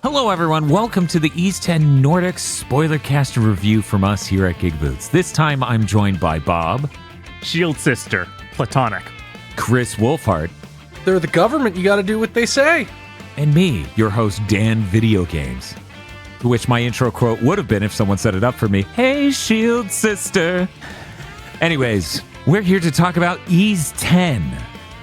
Hello, everyone. Welcome to the East 10 Nordics Spoilercast review from us here at GigaBoots. This time, I'm joined by Bob, Shield Sister, Platonic, Chris Wolfhart, They're the government, you gotta do what they say. and me, your host, Dan Video Games. To which my intro quote would have been if someone set it up for me, "Hey, Shield Sister." Anyways, we're here to talk about Ease 10.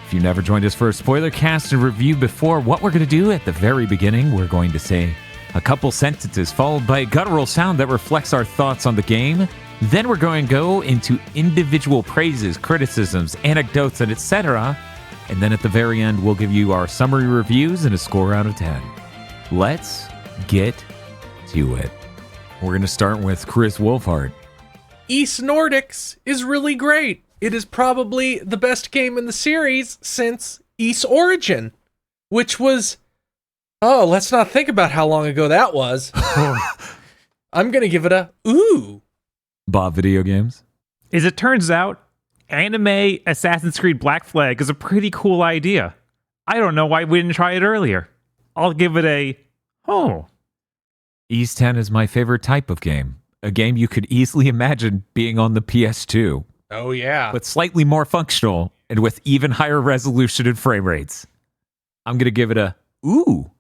If you've never joined us for a Spoilercast and review before, what we're going to do at the very beginning, we're going to say a couple sentences followed by a guttural sound that reflects our thoughts on the game. Then we're going to go into individual praises, criticisms, anecdotes, and etc. And then at the very end, we'll give you our summary reviews and a score out of 10. Let's get to it. We're going to start with Chris Wolfhart. East Nordics is really great. It is probably the best game in the series since East Origin, which was... Oh, let's not think about how long ago that was. I'm going to give it a ooh. Bob Video Games. As it turns out, anime Assassin's Creed Black Flag is a pretty cool idea. I don't know why we didn't try it earlier. I'll give it a Ease 10 is my favorite type of game. A game you could easily imagine being on the PS2. Oh, yeah. But slightly more functional and with even higher resolution and frame rates. I'm going to give it a ooh.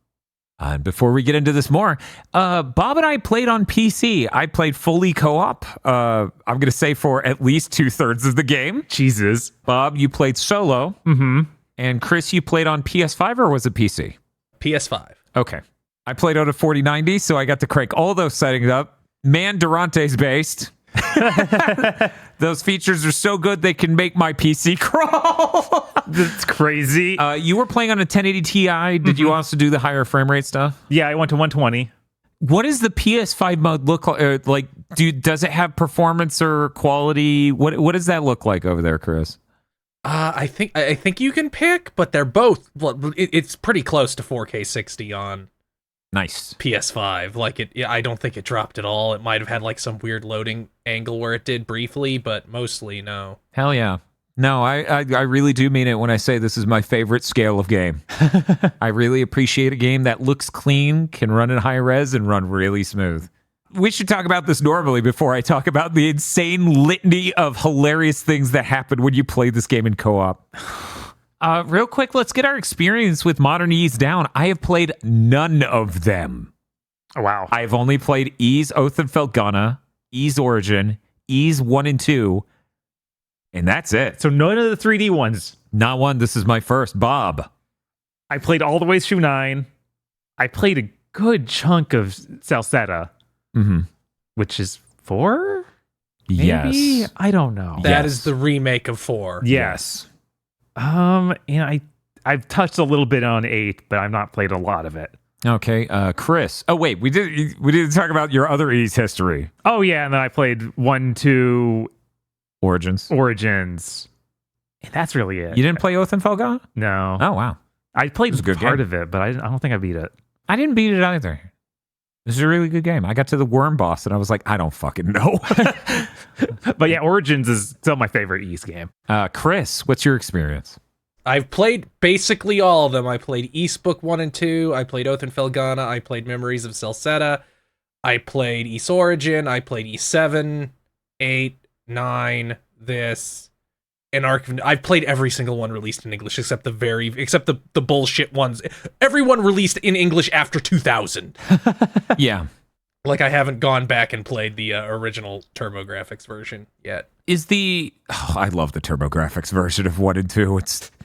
And before we get into this more, Bob and I played on PC. I played fully co-op. I'm going to say for at least 2/3 of the game. Jesus. Bob, you played solo. Mm-hmm. And Chris, you played on PS5 or was it PC? PS5. Okay. I played on a 4090, so I got to crank all those settings up. Man, Durante's based. Those features are so good they can make my PC crawl. That's crazy. You were playing on a 1080 Ti. Did you also do the higher frame rate stuff? Yeah, I went to 120. What does the PS5 mode look like? Does it have performance or quality? What does that look like over there, Chris? I think you can pick, but they're both... It's pretty close to 4K 60 on Nice. PS5. I don't think it dropped at all. It might have had like some weird loading angle where it did briefly, but mostly no. Hell yeah. No, I really do mean it when I say this is my favorite scale of game. I really appreciate a game that looks clean, can run in high res, and run really smooth. We should talk about this normally before I talk about the insane litany of hilarious things that happen when you play this game in co-op. Real quick, let's get our experience with Modern Ease down. I have played none of them. Wow. I've only played Ease Oath and Felghana, Ease Origin, Ease 1 and 2, and that's it. So none of the 3D ones. Not one. This is my first. Bob. I played all the way through 9. I played a good chunk of Salsetta, which is 4? Maybe? Yes. I don't know. That is the remake of 4. Yes. And I've touched a little bit on 8, but I've not played a lot of it. Okay, Chris. Oh wait, we didn't talk about your other Ease history. Oh yeah, and then I played 1, 2 Origins. And that's really it. You didn't play Oath and Felghana? No. Oh wow. I played It was a good part game. of it, but I don't think I beat it. I didn't beat it either. This is a really good game. I got to the worm boss and I was like, I don't fucking know. But yeah, Origins is still my favorite East game. Chris, what's your experience? I've played basically all of them. I played East Book 1 and 2. I played Oath and Felghana. I played Memories of Salsetta. I played East Origin. I played East 7, 8, 9, this, and Arc of... I've played every single one released in English except the bullshit ones. Everyone released in English after 2000. Yeah. Like, I haven't gone back and played the original TurboGrafx version yet. I love the TurboGrafx version of 1 and 2.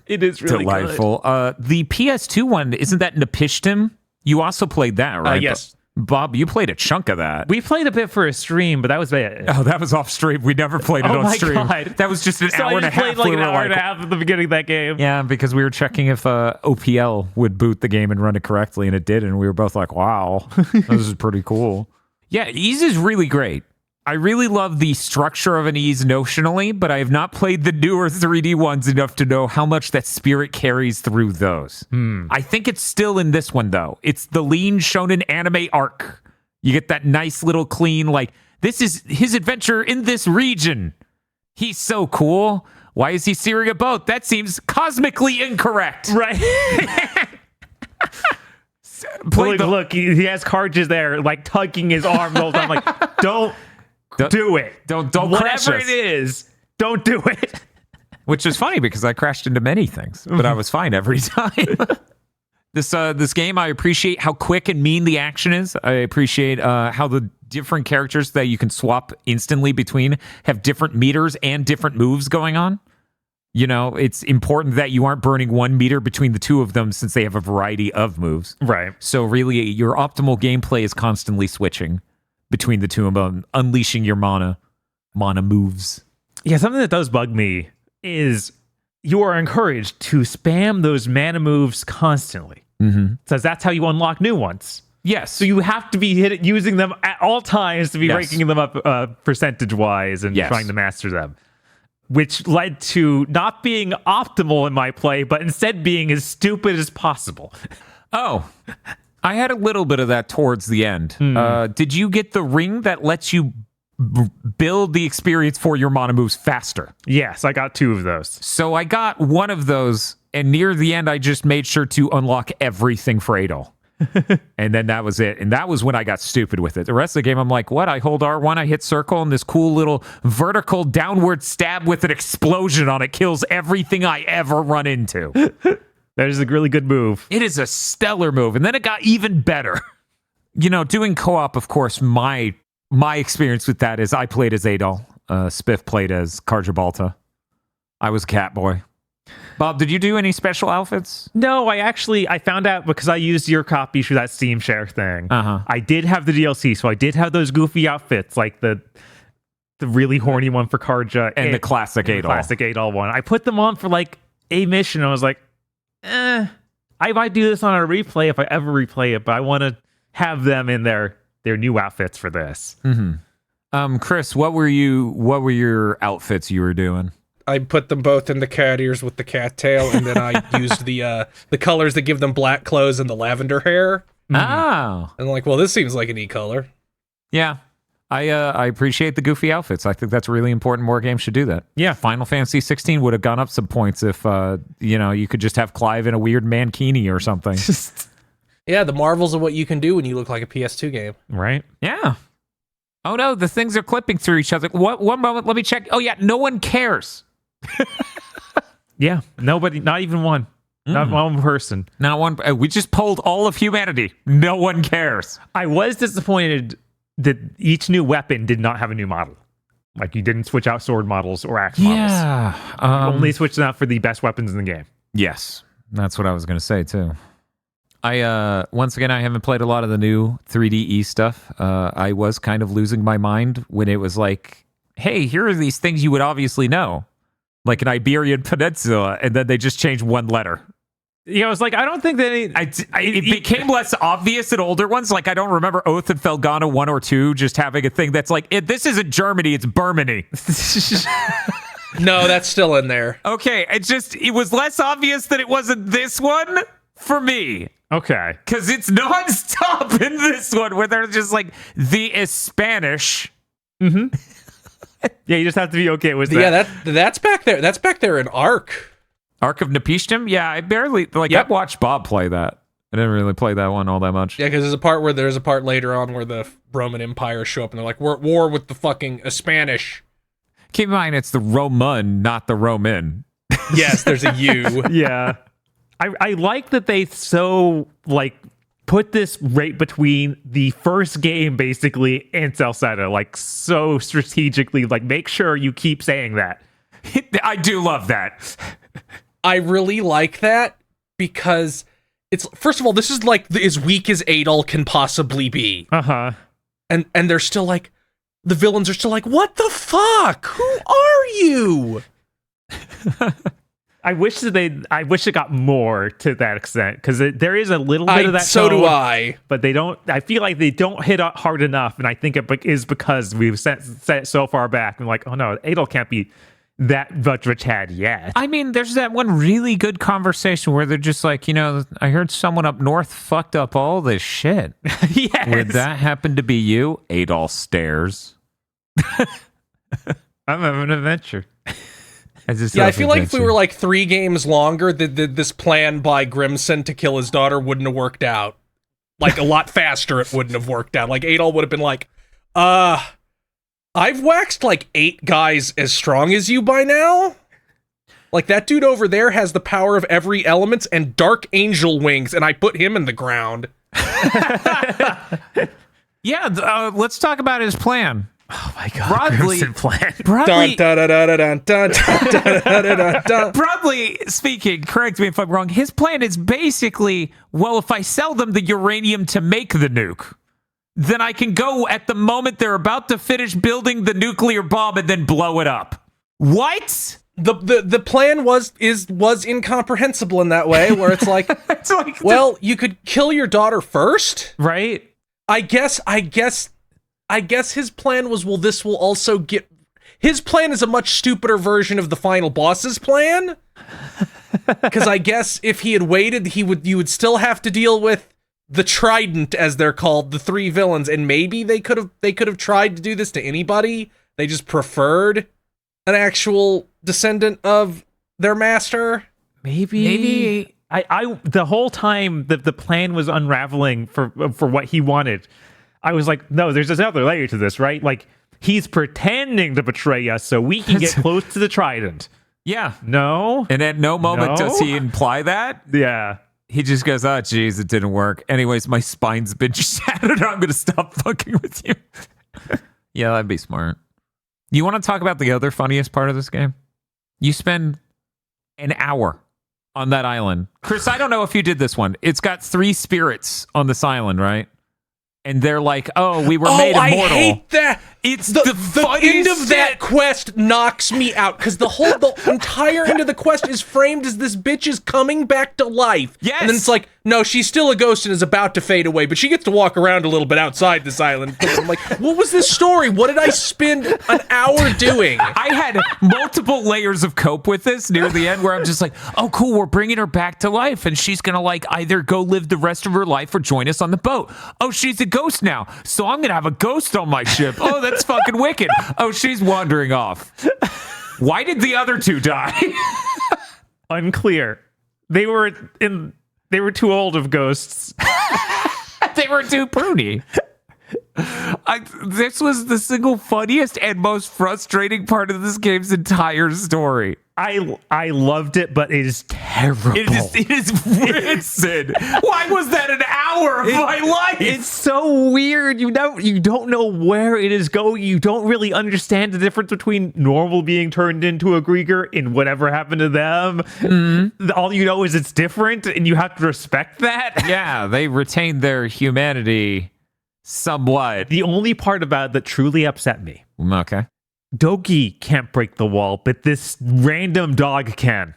It is really delightful. The PS2 one, isn't that Napishtim? You also played that, right? Yes. Bob, you played a chunk of that. We played a bit for a stream, but that was it. Oh, that was off stream. We never played it on stream. God. That was just an So hour I and a just half. played like We an were hour and a half at the beginning of that game. Yeah, because we were checking if OPL would boot the game and run it correctly, and it did, and we were both like, wow, this is pretty cool. Yeah, Ease is really great. I really love the structure of an Ease notionally, but I have not played the newer 3D ones enough to know how much that spirit carries through those. I think it's still in this one, though. It's the lean shonen anime arc. You get that nice little clean, like, this is his adventure in this region. He's so cool. Why is he steering a boat? That seems cosmically incorrect. Right. Look, he has cartridges there, like tugging his arm the whole time. Like, don't do it. Don't crash Whatever us. it is, don't do it. Which is funny because I crashed into many things, but I was fine every time. This game, I appreciate how quick and mean the action is. I appreciate how the different characters that you can swap instantly between have different meters and different moves going on. You know, it's important that you aren't burning 1 meter between the two of them since they have a variety of moves. Right. So really, your optimal gameplay is constantly switching between the two of them, unleashing your mana moves. Yeah, something that does bug me is you are encouraged to spam those mana moves constantly. Because that's how you unlock new ones. Yes. So you have to be using them at all times to be ranking them up percentage-wise and trying to master them. Which led to not being optimal in my play, but instead being as stupid as possible. Oh, I had a little bit of that towards the end. Did you get the ring that lets you build the experience for your mana moves faster? Yes, I got 2 of those. So I got one of those, and near the end, I just made sure to unlock everything for Adol. And then that was it. And that was when I got stupid with it. The rest of the game, I'm like, what? I hold R1, I hit circle, and this cool little vertical downward stab with an explosion on it kills everything I ever run into. That is a really good move. It is a stellar move. And then it got even better. You know, doing co-op, of course, my experience with that is I played as Adol. Spiff played as Carjabalta. I was Catboy. Bob, did you do any special outfits? No, I found out because I used your copy through that Steam Share thing. I did have the DLC, so I did have those goofy outfits, like the really horny one for Karja and the classic Adol. Classic Adol one. I put them on for like a mission. I was like, I might do this on a replay if I ever replay it, but I want to have them in their new outfits for this. Chris, what were your outfits you were doing? I put them both in the cat ears with the cat tail, and then I used the colors that give them black clothes and the lavender hair. Oh. And I'm like, well, this seems like a neat color. Yeah. I appreciate the goofy outfits. I think that's really important. More games should do that. Yeah. Final Fantasy 16 would have gone up some points if you could just have Clive in a weird mankini or something. Yeah, the marvels of what you can do when you look like a PS2 game. Right? Yeah. Oh no, the things are clipping through each other. One moment, let me check. Oh yeah, no one cares. Yeah, nobody, not even one. Not one person. Not one. We just polled all of humanity. No one cares. I was disappointed that each new weapon did not have a new model. Like, you didn't switch out sword models or axe models. Yeah. Only switched them out for the best weapons in the game. Yes, that's what I was going to say too. Once again, I haven't played a lot of the new 3DE stuff. I was kind of losing my mind when it was like, hey, here are these things you would obviously know. Like an Iberian Peninsula, and then they just changed one letter. Yeah, I was like, I don't think that it became less obvious in older ones. Like, I don't remember Oath and Felghana 1 or 2 just having a thing that's like, this isn't Germany, it's Bermany. No, that's still in there. Okay, it was less obvious that it wasn't this one for me. Okay. Because it's nonstop in this one where they're just like, the Spanish. Mm-hmm. Yeah, you just have to be okay with that. Yeah, that's back there. That's back there in Ark. Ark of Nepishtim? Yeah, I barely, I watched Bob play that. I didn't really play that one all that much. Yeah, because there's a part later on where the Roman Empire show up and they're like, we're at war with the fucking Spanish. Keep in mind, it's the Roman, not the Roman. Yes, there's a U. Yeah. I like that they put this right between the first game, basically, and Celceta, so strategically, make sure you keep saying that. I do love that. I really like that because it's, first of all, this is as weak as Adol can possibly be. Uh-huh. And they're still the villains are still what the fuck? Who are you? I wish it got more to that extent, because there is a little bit of that. So tone, do I. But they don't. I feel like they don't hit it hard enough, and I think it is because we've set it so far back. And oh no, Adol can't be that much of a Chad yet. I mean, there's that one really good conversation where they're just like, I heard someone up north fucked up all this shit. Yes. Would that happen to be you? Adol stares. I'm having an adventure. I feel like if we were 3 games longer, this plan by Grimson to kill his daughter wouldn't have worked out. like a lot faster it wouldn't have worked out. Like Adol would have been like, I've waxed like 8 guys as strong as you by now. Like, that dude over there has the power of every element and dark angel wings, and I put him in the ground. Yeah, let's talk about his plan. Oh my god, Crimson plan. Broadly speaking, correct me if I'm wrong, his plan is basically, well, if I sell them the uranium to make the nuke, then I can go at the moment they're about to finish building the nuclear bomb and then blow it up. What? The plan was incomprehensible in that way, where it's like, well, you could kill your daughter first, right? I guess his plan was, well, this will also get... His plan is a much stupider version of the final boss's plan. Because I guess if he had waited, you would still have to deal with the Trident, as they're called, the 3 villains, and maybe they could have tried to do this to anybody. They just preferred an actual descendant of their master. Maybe. I the whole time the plan was unraveling for what he wanted, I was like, no, there's this other layer to this, right? Like, he's pretending to betray us so we can get close to the Trident. Yeah. No. And at no moment does he imply that. Yeah. He just goes, oh, geez, it didn't work. Anyways, my spine's been shattered. I'm going to stop fucking with you. Yeah, that'd be smart. You want to talk about the other funniest part of this game? You spend an hour on that island. Chris, I don't know if you did this one. It's got 3 spirits on this island, right? And they're like, oh, we were made immortal. I hate that. It's the end of shit. that quest knocks me out, because the entire end of the quest is framed as this bitch is coming back to life. Yes. And then it's like, no, she's still a ghost and is about to fade away, but she gets to walk around a little bit outside this island. I'm like, what was this story? What did I spend an hour doing? I had multiple layers of cope with this near the end, where I'm just like, oh, cool, we're bringing her back to life, and she's gonna like either go live the rest of her life or join us on the boat. Oh, she's a ghost now, so I'm gonna have a ghost on my ship. Oh, that's fucking wicked. Oh, she's wandering off. Why did the other 2 die? Unclear. They were too old of ghosts. They were too pruny. This was the single funniest and most frustrating part of this game's entire story. I loved it, but it is terrible. It is rancid. Why was that an hour of my life? It's so weird. You don't know where it is going. You don't really understand the difference between normal being turned into a Grieger and whatever happened to them. Mm-hmm. All you know is it's different, and you have to respect that. Yeah, they retained their humanity somewhat. The only part about it that truly upset me. Okay. Dogi can't break the wall, but this random dog can.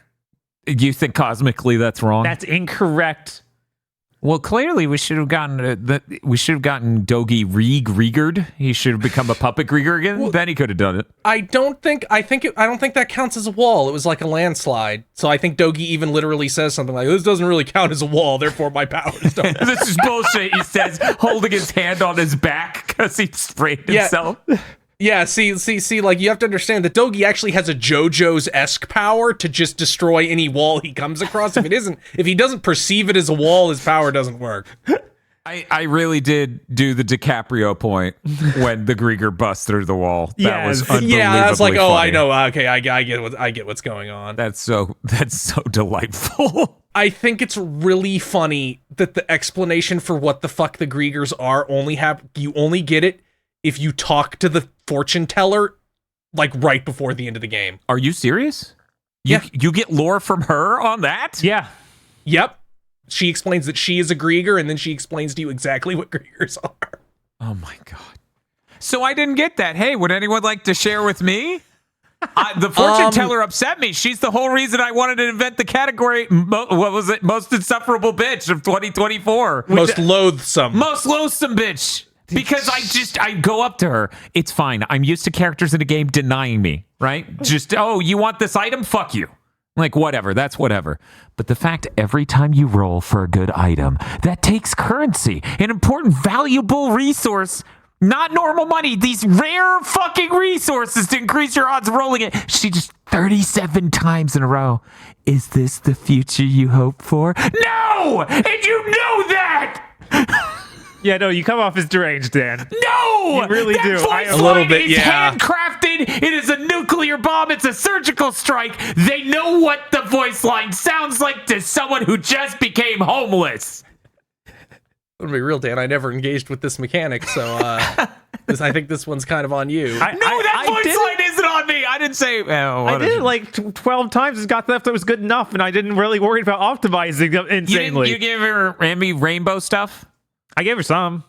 You think cosmically that's wrong? That's incorrect. Well, clearly we should have gotten Dogi re-Griegered. He should have become a puppet Grieger again. Well, then he could have done it. I don't think that counts as a wall. It was like a landslide. So I think Dogi even literally says something like, "This doesn't really count as a wall, therefore my powers don't." This is bullshit. He says, holding his hand on his back because he sprained himself. Yeah, see, like, you have to understand that Dogi actually has a JoJo's-esque power to just destroy any wall he comes across. If he doesn't perceive it as a wall, his power doesn't work. I really did do the DiCaprio point when the Grieger busts through the wall. That was unbelievably that's like, oh, funny. I know, okay, I get what's going on. That's so delightful. I think it's really funny that the explanation for what the fuck the Griegers are you only get it if you talk to the fortune teller, like, right before the end of the game. Are you serious? Yeah. You get lore from her on that? Yeah. Yep. She explains that she is a Grieger, and then she explains to you exactly what Griegers are. Oh my god. So I didn't get that. Hey, would anyone like to share with me? The fortune teller upset me. She's the whole reason I wanted to invent the category, what was it? Most insufferable bitch of 2024. Most loathsome. Most loathsome bitch. Because I go up to her. It's fine. I'm used to characters in a game denying me, right? Just, oh, you want this item? Fuck you. Like, whatever. That's whatever. But the fact every time you roll for a good item, that takes currency, an important, valuable resource, not normal money, these rare fucking resources to increase your odds of rolling it. She just 37 times in a row. Is this the future you hope for? No! And you know that! Yeah, no, you come off as deranged, Dan. No! You really that do. Voice A little line bit, is yeah. handcrafted. It is a nuclear bomb. It's a surgical strike. They know what the voice line sounds like to someone who just became homeless. I'm gonna be real, Dan. I never engaged with this mechanic, so I think this one's kind of on you. That voice line isn't on me. I didn't say. I did it like 12 times. It got stuff that was good enough, and I didn't really worry about optimizing them insanely. You gave her Rami rainbow stuff? I gave her some.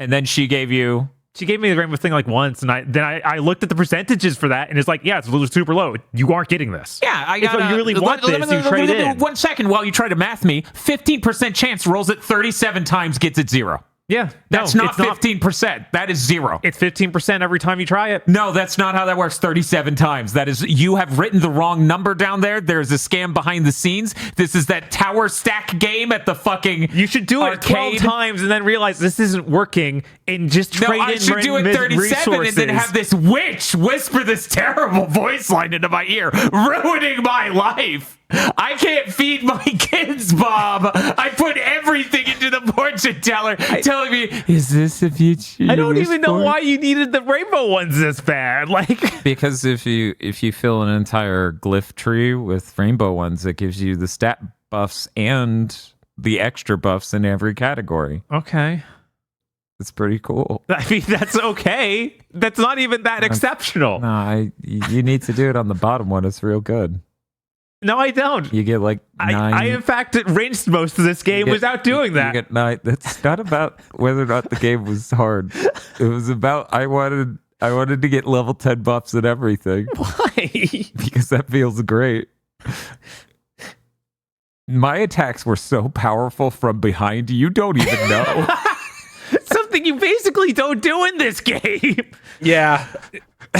And then she gave you... She gave me the rainbow thing like once, and I looked at the percentages for that, and it's like, yeah, it's super low. You aren't getting this. Yeah, I got. If you really want this, you trade in. 1 second while you try to math me. 15% chance rolls it 37 times, gets it 0. Yeah, that's not 15%. That is 0. It's 15% every time you try it. No, that's not how that works. 37 times. That is, you have written the wrong number down there. There's a scam behind the scenes. This is that tower stack game at the fucking. You should do arcade. it 12 times and then realize this isn't working and just trade in. I should do it 37 resources. and then have this witch whisper this terrible voice line into my ear, ruining my life. I can't feed my kids, Bob. I put everything into the fortune teller, telling me, "Is this a future?" I don't even know why you needed the rainbow ones this bad. Like, because if you fill an entire glyph tree with rainbow ones, it gives you the stat buffs and the extra buffs in every category. Okay. It's pretty cool. I mean, that's okay. That's not even that exceptional. No, you need to do it on the bottom one. It's real good. No, I don't. You get like 9. I in fact rinsed most of this game without doing that. You get 9. That's not about whether or not the game was hard. It was about I wanted to get level 10 buffs and everything. Why? Because that feels great. My attacks were so powerful from behind, you don't even know. Something you basically don't do in this game. Yeah.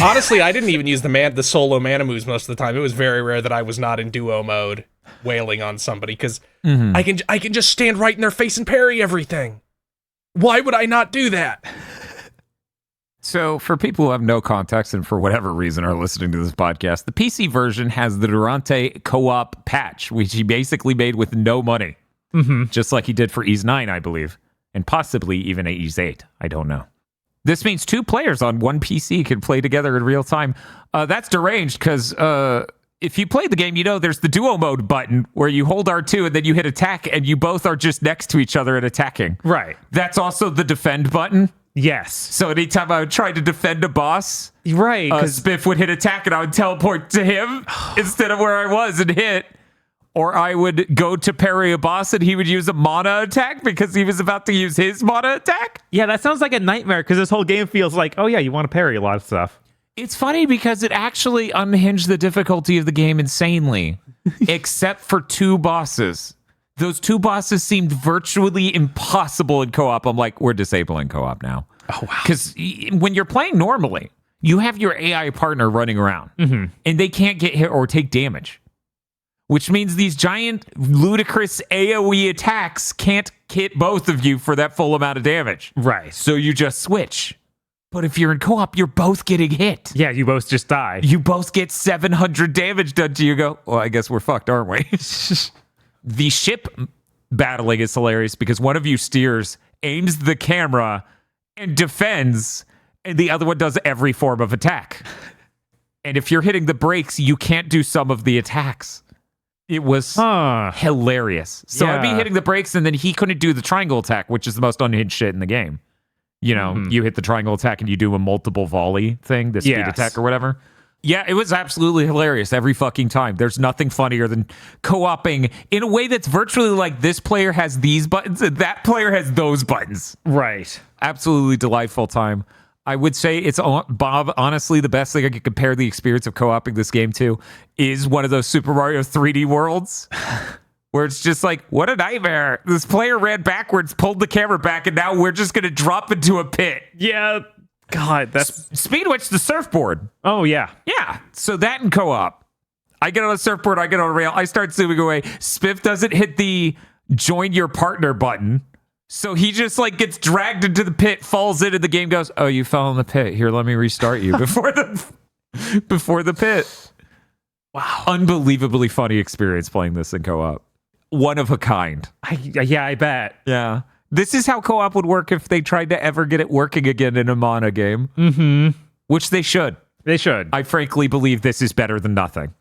Honestly, I didn't even use the solo mana moves most of the time. It was very rare that I was not in duo mode wailing on somebody, because I can just stand right in their face and parry everything. Why would I not do that? So for people who have no context and for whatever reason are listening to this podcast, the PC version has the Durante co-op patch, which he basically made with no money. Just like he did for Ys 9, I believe. And possibly even Ys 8. I don't know. This means 2 players on one PC can play together in real time. That's deranged because if you play the game, you know there's the duo mode button where you hold R2 and then you hit attack and you both are just next to each other and attacking. Right. That's also the defend button. Yes. So anytime I would try to defend a boss, right, because Spiff would hit attack and I would teleport to him instead of where I was and hit. Or I would go to parry a boss and he would use a mana attack because he was about to use his mana attack. Yeah, that sounds like a nightmare because this whole game feels like, oh yeah, you want to parry a lot of stuff. It's funny because it actually unhinged the difficulty of the game insanely, except for 2 bosses. Those 2 bosses seemed virtually impossible in co-op. I'm like, we're disabling co-op now. Oh, wow. Because when you're playing normally, you have your AI partner running around and they can't get hit or take damage. Which means these giant, ludicrous AoE attacks can't hit both of you for that full amount of damage. Right. So you just switch. But if you're in co-op, you're both getting hit. Yeah, you both just die. You both get 700 damage done to you. Go, well, I guess we're fucked, aren't we? The ship battling is hilarious because one of you steers, aims the camera, and defends, and the other one does every form of attack. And if you're hitting the brakes, you can't do some of the attacks. It was hilarious. So I'd be hitting the brakes, and then he couldn't do the triangle attack, which is the most unhinged shit in the game. You know, you hit the triangle attack and you do a multiple volley thing, the speed attack or whatever. Yeah, it was absolutely hilarious every fucking time. There's nothing funnier than co-oping in a way that's virtually like this player has these buttons and that player has those buttons. Right. Absolutely delightful time. I would say it's, Bob, honestly, the best thing I could compare the experience of co-oping this game to is one of those Super Mario 3D worlds where it's just like, what a nightmare. This player ran backwards, pulled the camera back, and now we're just going to drop into a pit. Yeah. God, that's... Speed which the surfboard. Oh, yeah. Yeah. So that in co-op. I get on a surfboard, I get on a rail, I start zooming away. Spiff doesn't hit the join your partner button. So he just like gets dragged into the pit, falls in, and the game goes, oh, you fell in the pit. Here, let me restart you before the pit. Wow. Unbelievably funny experience playing this in co-op. One of a kind. I bet. Yeah. This is how co-op would work if they tried to ever get it working again in a Mana game. Mm-hmm. Which they should. They should. I frankly believe this is better than nothing.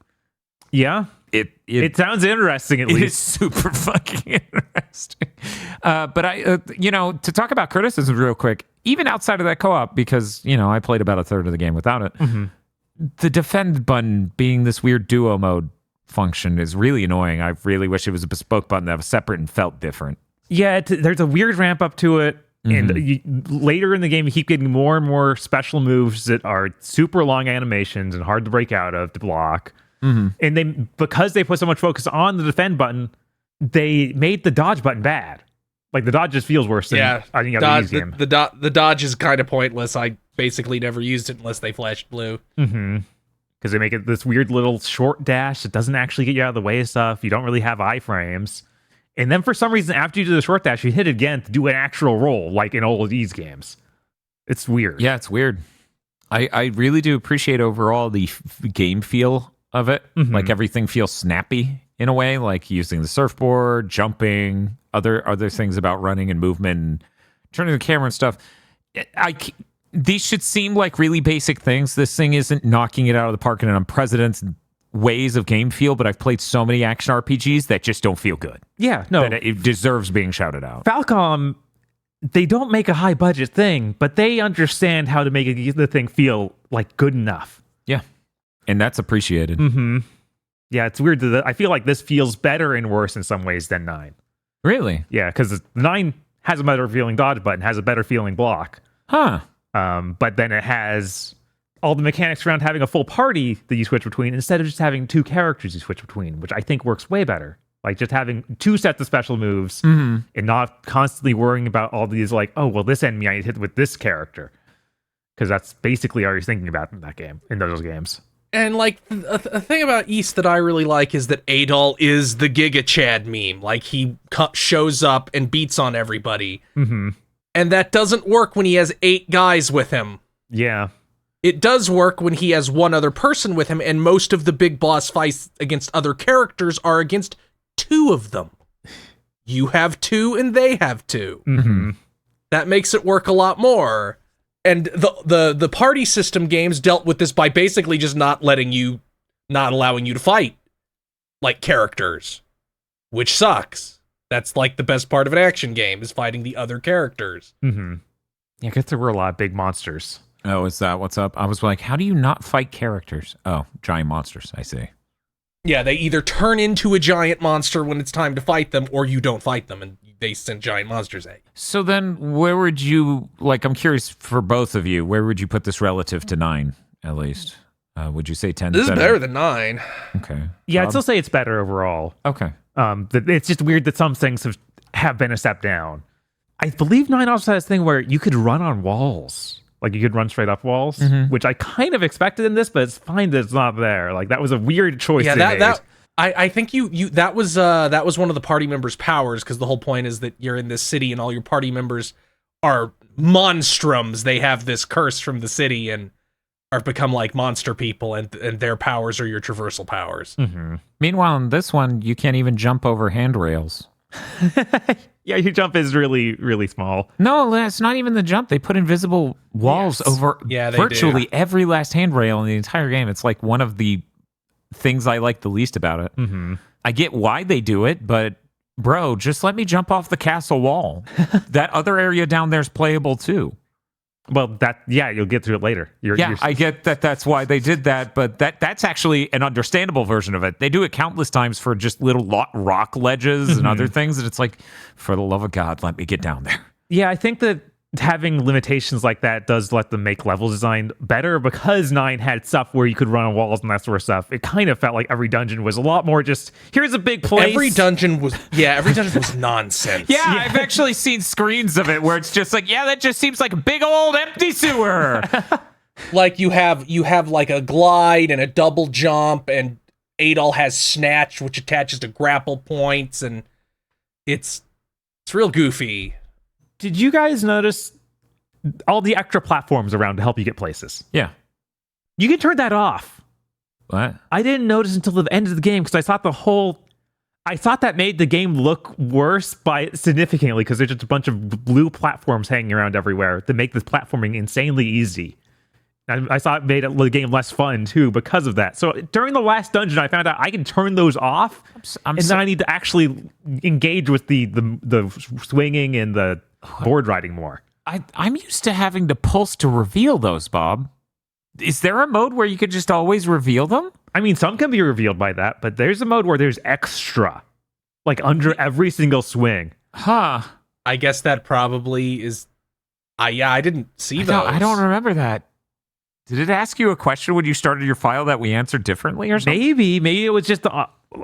Yeah. It sounds interesting, at least. It is super fucking interesting. But to talk about criticisms real quick, even outside of that co-op, because, I played about a third of the game without it, the defend button being this weird duo mode function is really annoying. I really wish it was a bespoke button that was separate and felt different. Yeah, there's a weird ramp up to it. And later in the game, you keep getting more and more special moves that are super long animations and hard to break out of to block. And because they put so much focus on the defend button, they made the dodge button bad. Like the dodge just feels worse than any other Ys game. The dodge is kind of pointless. I basically never used it unless they flashed blue. Because they make it this weird little short dash that doesn't actually get you out of the way of stuff. You don't really have iframes. And then for some reason, after you do the short dash, you hit it again to do an actual roll, like in all of these games. It's weird. Yeah, it's weird. I really do appreciate overall the game feel of it. Like everything feels snappy in a way, like using the surfboard, jumping, other things about running and movement, and turning the camera and stuff. These should seem like really basic things. This thing isn't knocking it out of the park in an unprecedented ways of game feel, but I've played so many action RPGs that just don't feel good. Yeah, no. That it deserves being shouted out. Falcom, they don't make a high budget thing, but they understand how to make the thing feel like good enough. Yeah. And that's appreciated. Yeah, it's weird that I feel like this feels better and worse in some ways than 9. Really? Yeah, because 9 has a better feeling dodge button, has a better feeling block. But then it has all the mechanics around having a full party that you switch between instead of just having 2 characters you switch between, which I think works way better. Like just having 2 sets of special moves and not constantly worrying about all these like, oh, well, this enemy I hit with this character. Because that's basically all you're thinking about in those games. And like a thing about East that I really like is that Adol is the Giga Chad meme. Like he shows up and beats on everybody. And that doesn't work when he has 8 guys with him. Yeah. It does work when he has 1 other person with him, and most of the big boss fights against other characters are against 2 of them. You have 2 and they have 2. That makes it work a lot more. And the party system games dealt with this by basically just not allowing you to fight like characters, which sucks. That's like the best part of an action game is fighting the other characters. Yeah, I guess there were a lot of big monsters. Oh, is that what's up? I was like, how do you not fight characters? Oh, giant monsters, I see. Yeah, they either turn into a giant monster when it's time to fight them, or you don't fight them, and they send giant monsters at you. So then where would you, I'm curious for both of you, where would you put this relative to 9, at least? Would you say 10 This is better than 9. Okay. Yeah, I'd still say it's better overall. Okay. It's just weird that some things have been a step down. I believe 9 also has a thing where you could run on walls. Like you could run straight up walls, which I kind of expected in this, but it's fine that it's not there. Like that was a weird choice. Yeah, I think you that was one of the party members' powers, because the whole point is that you're in this city and all your party members are monstrums. They have this curse from the city and are become like monster people, and their powers are your traversal powers. Meanwhile, in this one, you can't even jump over handrails. Yeah, your jump is really, really small. No, it's not even the jump. They put invisible walls over virtually every last handrail in the entire game. It's like one of the things I like the least about it. I get why they do it, but bro, just let me jump off the castle wall. That other area down there is playable too. Well, you'll get to it later. I get that that's why they did that, but that's actually an understandable version of it. They do it countless times for just little rock ledges and other things, and it's like, for the love of God, let me get down there. Yeah, I think that having limitations like that does let them make level design better, because 9 had stuff where you could run on walls and that sort of stuff. It kind of felt like every dungeon was a lot more just, here's a big place. Every dungeon was nonsense. Yeah, I've actually seen screens of it where it's just like, that just seems like a big old empty sewer. Like you have like a glide and a double jump, and Adol has snatch, which attaches to grapple points, and it's real goofy. Did you guys notice all the extra platforms around to help you get places? Yeah. You can turn that off. What? I didn't notice until the end of the game, because I thought the whole I thought that made the game look worse by significantly because there's just a bunch of blue platforms hanging around everywhere that make this platforming insanely easy. I thought it made the game less fun too because of that. So during the last dungeon, I found out I can turn those off, then I need to actually engage with the swinging and the board riding more. I'm used to having to pulse to reveal those, Bob. Is there a mode where you could just always reveal them? I mean, some can be revealed by that, but there's a mode where there's extra, like under every single swing. Huh. I guess that probably is... yeah, I didn't see those. I don't remember that. Did it ask you a question when you started your file that we answered differently or something? Maybe it was just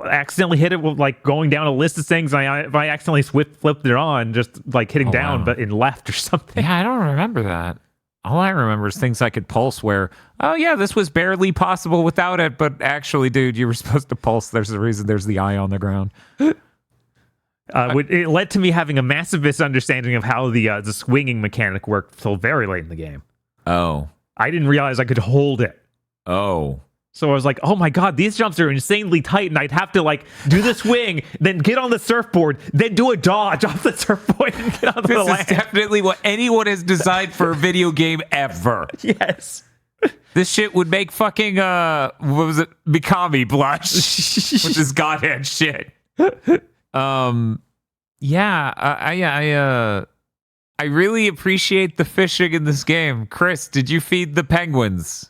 accidentally hit it with like going down a list of things. If I accidentally flipped it on, just like hitting down, but in left or something. Yeah, I don't remember that. All I remember is things I could pulse where, oh yeah, this was barely possible without it, but actually, dude, you were supposed to pulse. There's a reason there's the eye on the ground. It led to me having a massive misunderstanding of how the swinging mechanic worked till very late in the game. Oh. I didn't realize I could hold it. Oh. So I was like, oh my god, these jumps are insanely tight, and I'd have to like do the swing, then get on the surfboard, then do a dodge off the surfboard and get onto the land. This is definitely what anyone has designed for a video game ever. Yes. This shit would make fucking, what was it, Mikami blush with this godhead shit. I really appreciate the fishing in this game. Chris, did you feed the penguins?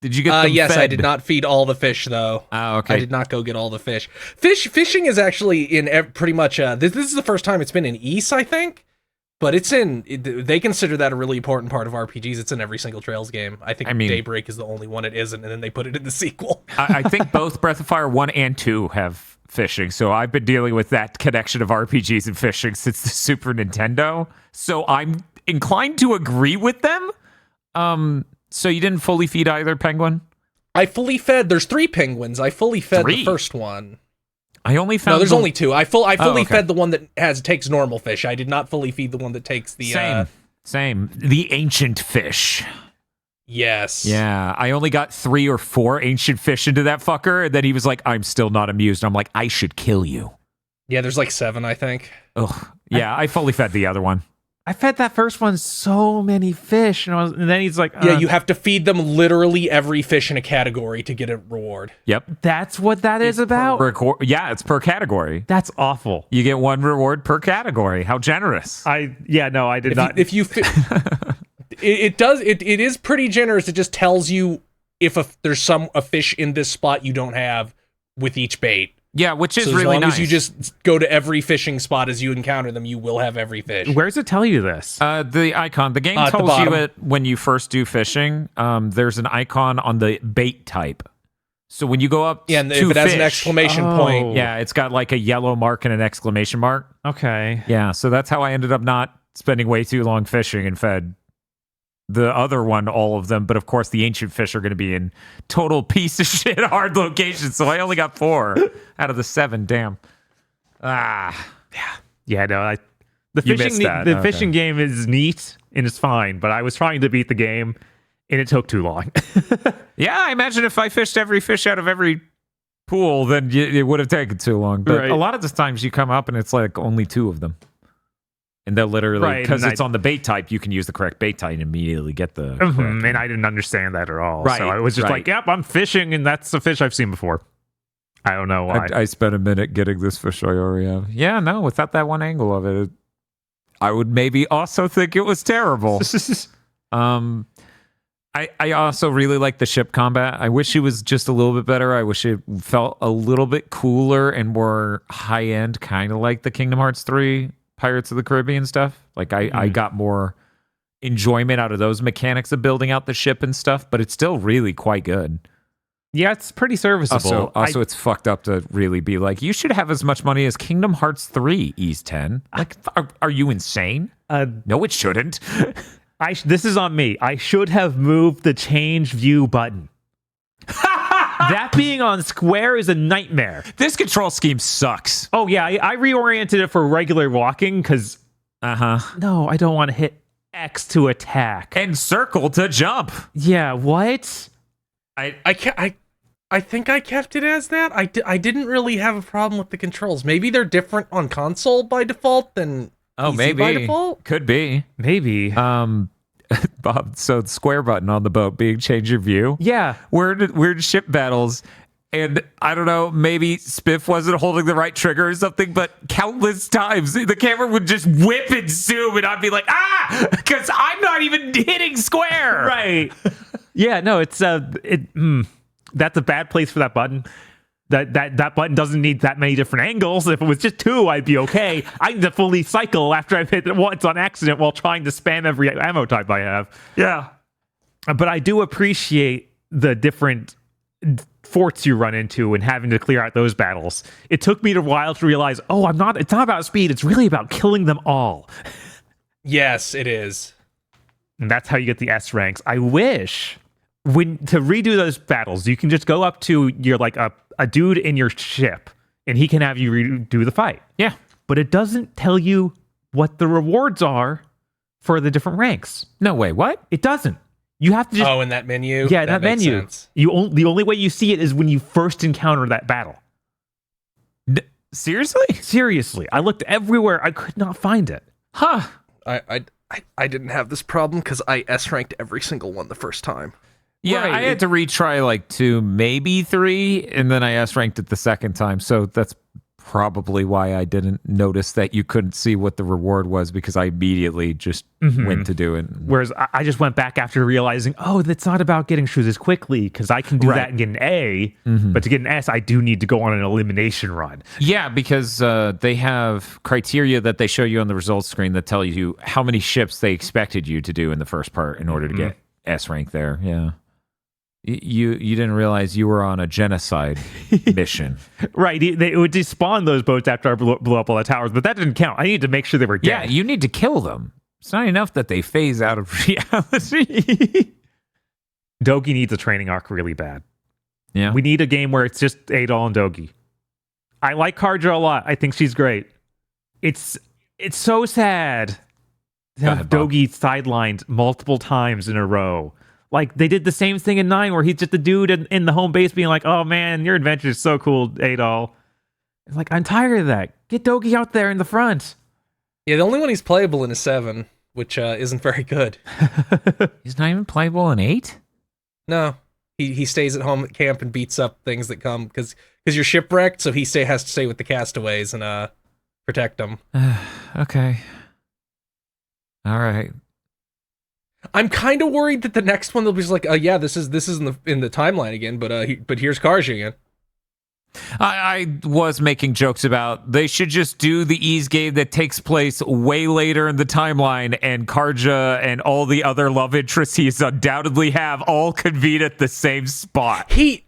Did you get them yes, fed? I did not feed all the fish, though. Oh, okay. I did not go get all the fish. Fishing is actually in pretty much... this is the first time it's been in Ys, I think. But they consider that a really important part of RPGs. It's in every single Trails game. I think Daybreak is the only one it isn't, and then they put it in the sequel. I think both Breath of Fire 1 and 2 have fishing, so I've been dealing with that connection of RPGs and fishing since the Super Nintendo. So I'm inclined to agree with them. So you didn't fully feed either penguin? I fully fed... There's 3 penguins. I fully fed the first one. I only found... No, there's only 2. I fully fed the one that takes normal fish. I did not fully feed the one that takes the... Same. The ancient fish. Yes. Yeah, I only got 3 or 4 ancient fish into that fucker, and then he was like, I'm still not amused. And I'm like, I should kill you. Yeah, there's like 7, I think. Ugh. Yeah, I fully fed the other one. I fed that first one so many fish, and then he's like... Yeah, you have to feed them literally every fish in a category to get a reward. Yep. That's what that is about? It's per category. That's awful. You get 1 reward per category. How generous. I did not... It is pretty generous. It just tells you if there's a fish in this spot you don't have with each bait. Yeah, which is really nice. As long as you just go to every fishing spot as you encounter them, you will have every fish. Where does it tell you this? The icon. The game tells you it when you first do fishing. There's an icon on the bait type. So when you go up and if it has an exclamation point. Yeah, it's got like a yellow mark and an exclamation mark. Okay. Yeah, so that's how I ended up not spending way too long fishing and fed the other one, all of them, but of course the ancient fish are going to be in total piece of shit hard locations, so I only got 4 out of the 7. Damn. The fishing game is neat and it's fine, but I was trying to beat the game and it took too long. Yeah, I imagine if I fished every fish out of every pool, then it would have taken too long. But a lot of the times you come up and it's like only 2 of them. And they'll literally, because it's on the bait type, you can use the correct bait type and immediately get the and I didn't understand that at all. Right, so I was just like, yep, I'm fishing, and that's a fish I've seen before. I don't know why. I spent a minute getting this fish I already have. Yeah, no, without that one angle of it, I would maybe also think it was terrible. I also really like the ship combat. I wish it was just a little bit better. I wish it felt a little bit cooler and more high-end, kind of like the Kingdom Hearts 3 Pirates of the Caribbean stuff. Like I got more enjoyment out of those mechanics of building out the ship and stuff, but it's still really quite good. Yeah, it's pretty serviceable. Also it's fucked up to really be like, you should have as much money as Kingdom Hearts 3 Ys 10. Like, are you insane? No, it shouldn't. This is on me. I should have moved the change view button. That being on square is a nightmare. This control scheme sucks. Oh, yeah. I reoriented it for regular walking because... No, I don't want to hit X to attack. And circle to jump. Yeah, what? I I think I kept it as that. I didn't really have a problem with the controls. Maybe they're different on console by default than PC maybe by default. Could be. Maybe. Bob, so the square button on the boat being change your view. Yeah. We're in ship battles. And I don't know, maybe Spiff wasn't holding the right trigger or something, but countless times the camera would just whip and zoom, and I'd be like, because I'm not even hitting square. Right. Yeah, no, it's that's a bad place for that button. That button doesn't need that many different angles. If it was just 2, I'd be okay. I need to fully cycle after I've hit it once on accident while trying to spam every ammo type I have. Yeah. But I do appreciate the different forts you run into and having to clear out those battles. It took me a while to realize, it's not about speed, it's really about killing them all. Yes, it is. And that's how you get the S ranks. I wish to redo those battles, you can just go up to your like a dude in your ship and he can have you redo the fight. Yeah. But it doesn't tell you what the rewards are for the different ranks. No way. What? It doesn't. You have to just... in that menu? Yeah, that menu. Sense. The only way you see it is when you first encounter that battle. Seriously? Seriously. I looked everywhere. I could not find it. Huh. I didn't have this problem because I S-ranked every single one the first time. Yeah, right. I had to retry like 2, maybe 3, and then I S-ranked it the second time. So that's probably why I didn't notice that you couldn't see what the reward was, because I immediately just went to do it. Whereas I just went back after realizing, that's not about getting shoes as quickly, because I can do that and get an A, but to get an S, I do need to go on an elimination run. Yeah, because they have criteria that they show you on the results screen that tell you how many ships they expected you to do in the first part in order to get S rank there. Yeah. You didn't realize you were on a genocide mission. Right. It would despawn those boats after I blew up all the towers, but that didn't count. I needed to make sure they were dead. Yeah, you need to kill them. It's not enough that they phase out of reality. Dogi needs a training arc really bad. Yeah. We need a game where it's just Adol and Dogi. I like Karja a lot. I think she's great. It's so sad to have Dogi sidelined multiple times in a row. Like, they did the same thing in 9 where he's just a dude in the home base being like, oh man, your adventure is so cool, Adol. It's like, I'm tired of that. Get Dogi out there in the front. Yeah, the only one he's playable in is 7, which isn't very good. He's not even playable in 8? No. He stays at home at camp and beats up things that come, because you're shipwrecked, so he has to stay with the castaways and protect them. Okay. All right. I'm kind of worried that the next one they'll be just like, this is in the timeline again, but here's Karja again. I was making jokes about they should just do the Ease game that takes place way later in the timeline, and Karja and all the other love interests he's undoubtedly have all convene at the same spot. He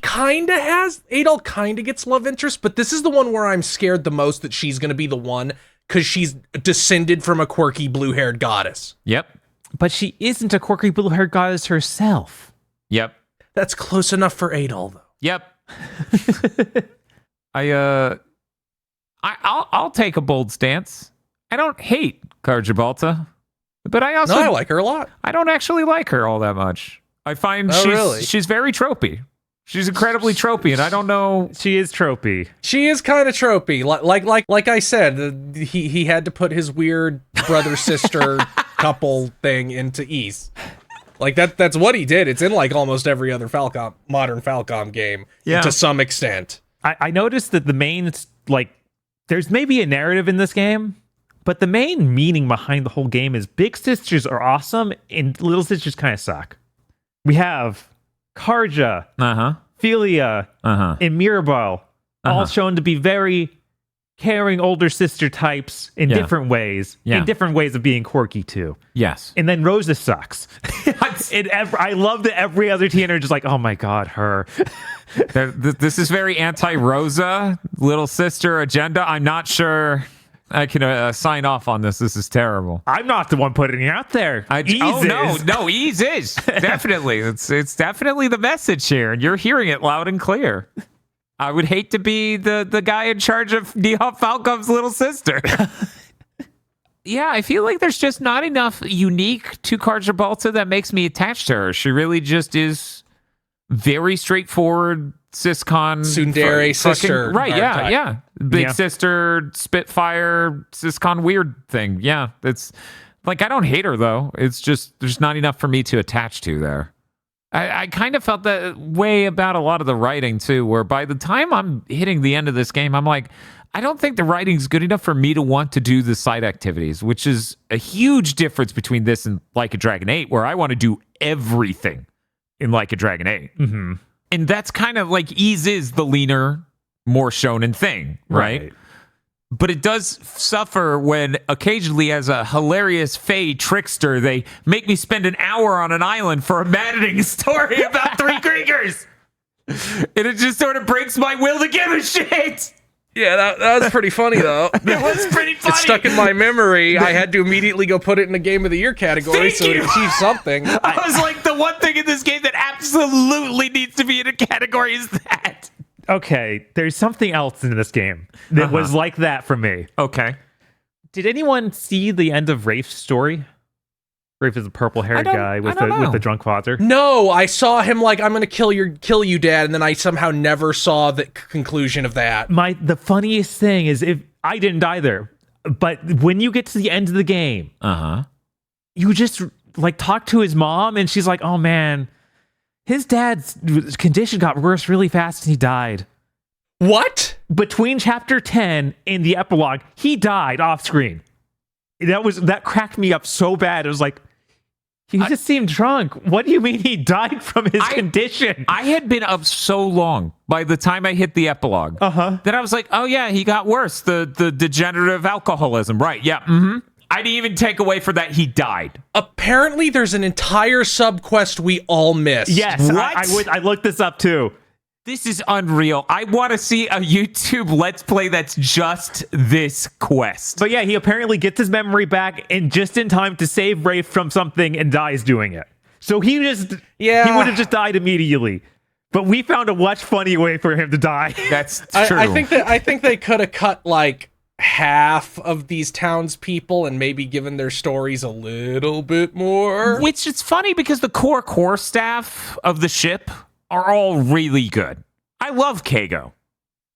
kind of has. Adol kind of gets love interest, but this is the one where I'm scared the most that she's going to be the one, because she's descended from a quirky blue-haired goddess. Yep. But she isn't a quirky blue-haired goddess herself. Yep. That's close enough for Adol, though. Yep. I'll take a bold stance. I don't hate Karja Balta, but I like her a lot. I don't actually like her all that much. I find she's very tropey. She's incredibly tropey, and I don't know. She is tropey. She is kind of tropey. Like I said, he had to put his weird brother-sister couple thing into Ease. Like that's what he did. It's in like almost every other modern Falcom game, to some extent. I noticed that the main, like, there's maybe a narrative in this game, but the main meaning behind the whole game is big sisters are awesome and little sisters kind of suck. We have Karja, Philia, and Mirabelle, all shown to be very caring older sister types in different ways, in different ways of being quirky too. Yes. And then Rosa sucks. I love that every other teenager is just like, oh my god, her. This is very anti-Rosa, little sister agenda. I'm not sure I can sign off on this. This is terrible. I'm not the one putting it out there. Ease is. Definitely. It's definitely the message here, and you're hearing it loud and clear. I would hate to be the guy in charge of Nihop Falcom's little sister. Yeah, I feel like there's just not enough unique to Karja Balta that makes me attached to her. She really just is very straightforward Syscon Tsundere sister. Right, archetype. yeah. Big sister, Spitfire, Syscon weird thing. Yeah, it's like I don't hate her though. It's just there's not enough for me to attach to there. I kind of felt that way about a lot of the writing too, where by the time I'm hitting the end of this game, I'm like, I don't think the writing's good enough for me to want to do the side activities, which is a huge difference between this and Like a Dragon 8, where I want to do everything in Like a Dragon 8. Mm-hmm. And that's kind of like Ys is the leaner, more shonen thing, right? But it does suffer when occasionally, as a hilarious Fey trickster, they make me spend an hour on an island for a maddening story about three Kriegers. And it just sort of breaks my will to give a shit. Yeah, that was pretty funny, though. It was pretty funny. It's stuck in my memory. I had to immediately go put it in the Game of the Year category so it achieved something. I was like, the one thing in this game that absolutely needs to be in a category is that. Okay, there's something else in this game that was like that for me. Okay. Did anyone see the end of Rafe's story? Rafe is a purple-haired guy with the drunk father. No, I saw him like, I'm gonna kill you, Dad, and then I somehow never saw the conclusion of that. The funniest thing is, if I didn't either, but when you get to the end of the game, you just like talk to his mom, and she's like, "Oh man, his dad's condition got worse really fast, and he died." What? Between chapter 10 and the epilogue, he died off screen. That cracked me up so bad. It was like, he just seemed drunk. What do you mean he died from his condition? I had been up so long by the time I hit the epilogue that I was like, oh yeah, he got worse. The degenerative alcoholism. Right. Yeah. Mm-hmm. I didn't even take away for that he died. Apparently there's an entire sub-quest we all missed. Yes. I looked this up too. This is unreal. I want to see a YouTube Let's Play that's just this quest. But yeah, he apparently gets his memory back and just in time to save Rafe from something and dies doing it. So he would have just died immediately. But we found a much funny way for him to die. That's true. I think they could have cut like half of these townspeople and maybe given their stories a little bit more. Which is funny because the core staff of the ship are all really good. I love Kago.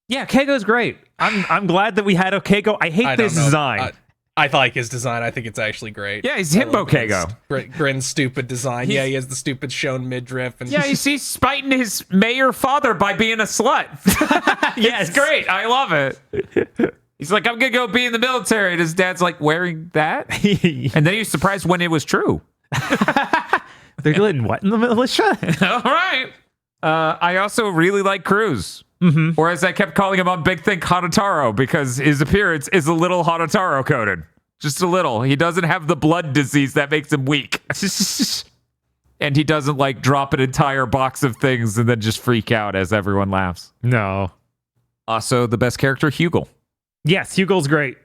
Yeah, Kago's great. I'm glad that we had a Kago. I hate this design. I like his design. I think it's actually great. Yeah, he's Himbo Kago. Grin's stupid design. Yeah, he has the stupid shown midriff. And he's spiting his mayor father by being a slut. Yes, it's great. I love it. He's like, I'm gonna go be in the military, and his dad's like, wearing that? And then he was surprised when it was true. They're doing what in the militia? All right. I also really like Cruz. Mm-hmm. Or as I kept calling him on Big Think, Hanataro, because his appearance is a little Hanataro coded. Just a little. He doesn't have the blood disease that makes him weak. And he doesn't like drop an entire box of things and then just freak out as everyone laughs. No. Also, the best character, Hugel. Yes, Hugel's great.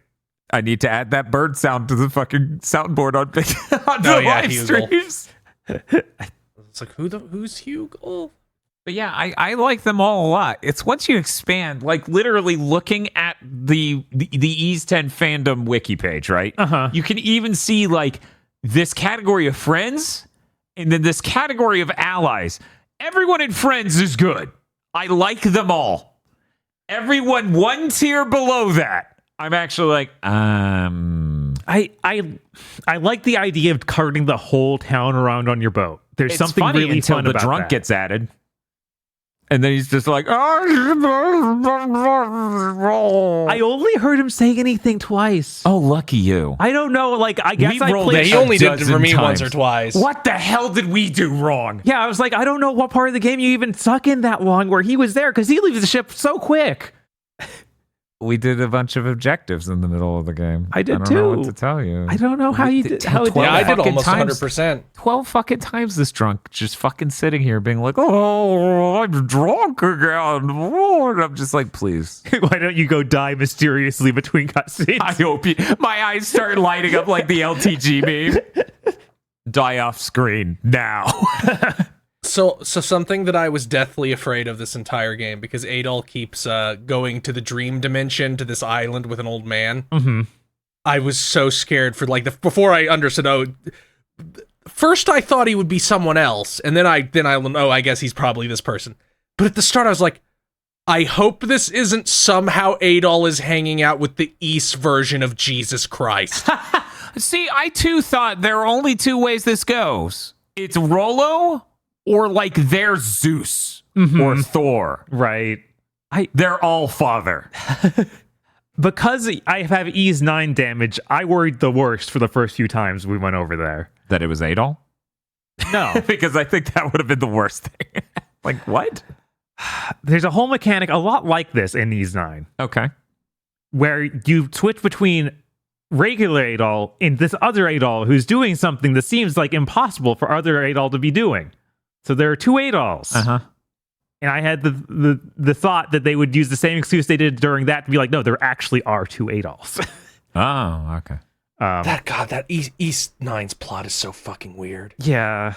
I need to add that bird sound to the fucking soundboard on the live streams. It's like, who's Hugel? But yeah, I like them all a lot. It's once you expand, like literally looking at the Ys 10 fandom wiki page, right? You can even see like this category of friends and then this category of allies. Everyone in friends is good. I like them all. Everyone one tier below that, I'm actually like, I like the idea of carting the whole town around on your boat. There's something funny really until fun the about drunk that. gets added. And then he's just like, I only heard him say anything twice. Oh, lucky you. I don't know. Like, I guess I played. He only did it for me once or twice. What the hell did we do wrong? Yeah, I was like, I don't know what part of the game you even stuck in that long where he was there because he leaves the ship so quick. We did a bunch of objectives in the middle of the game. I did don't too. know what to tell you. I don't know how you did. Yeah, I did almost 100%. 12 fucking times this drunk, just fucking sitting here being like, oh, I'm drunk again. Oh, and I'm just like, please. Why don't you go die mysteriously between cutscenes? I hope my eyes start lighting up like the LTG meme. Die off screen now. So something that I was deathly afraid of this entire game, because Adol keeps going to the dream dimension, to this island with an old man. Mm-hmm. I was so scared for like before I understood. first I thought he would be someone else, and then I I guess he's probably this person. But at the start I was like, I hope this isn't somehow Adol is hanging out with the East version of Jesus Christ. See, I too thought there are only two ways this goes. It's Rollo or like their Zeus or Thor. Right. They're all father. Because I have ease 9 damage, I worried the worst for the first few times we went over there. That it was Adol? No. Because I think that would have been the worst thing. Like, what? There's a whole mechanic a lot like this in ease 9. Okay. Where you switch between regular Adol and this other Adol who's doing something that seems like impossible for other Adol to be doing. So there are 2 Adols. Uh-huh. And I had the thought that they would use the same excuse they did during that to be like, no, there actually are 2 Adols. Oh, okay. That East 9's plot is so fucking weird. Yeah.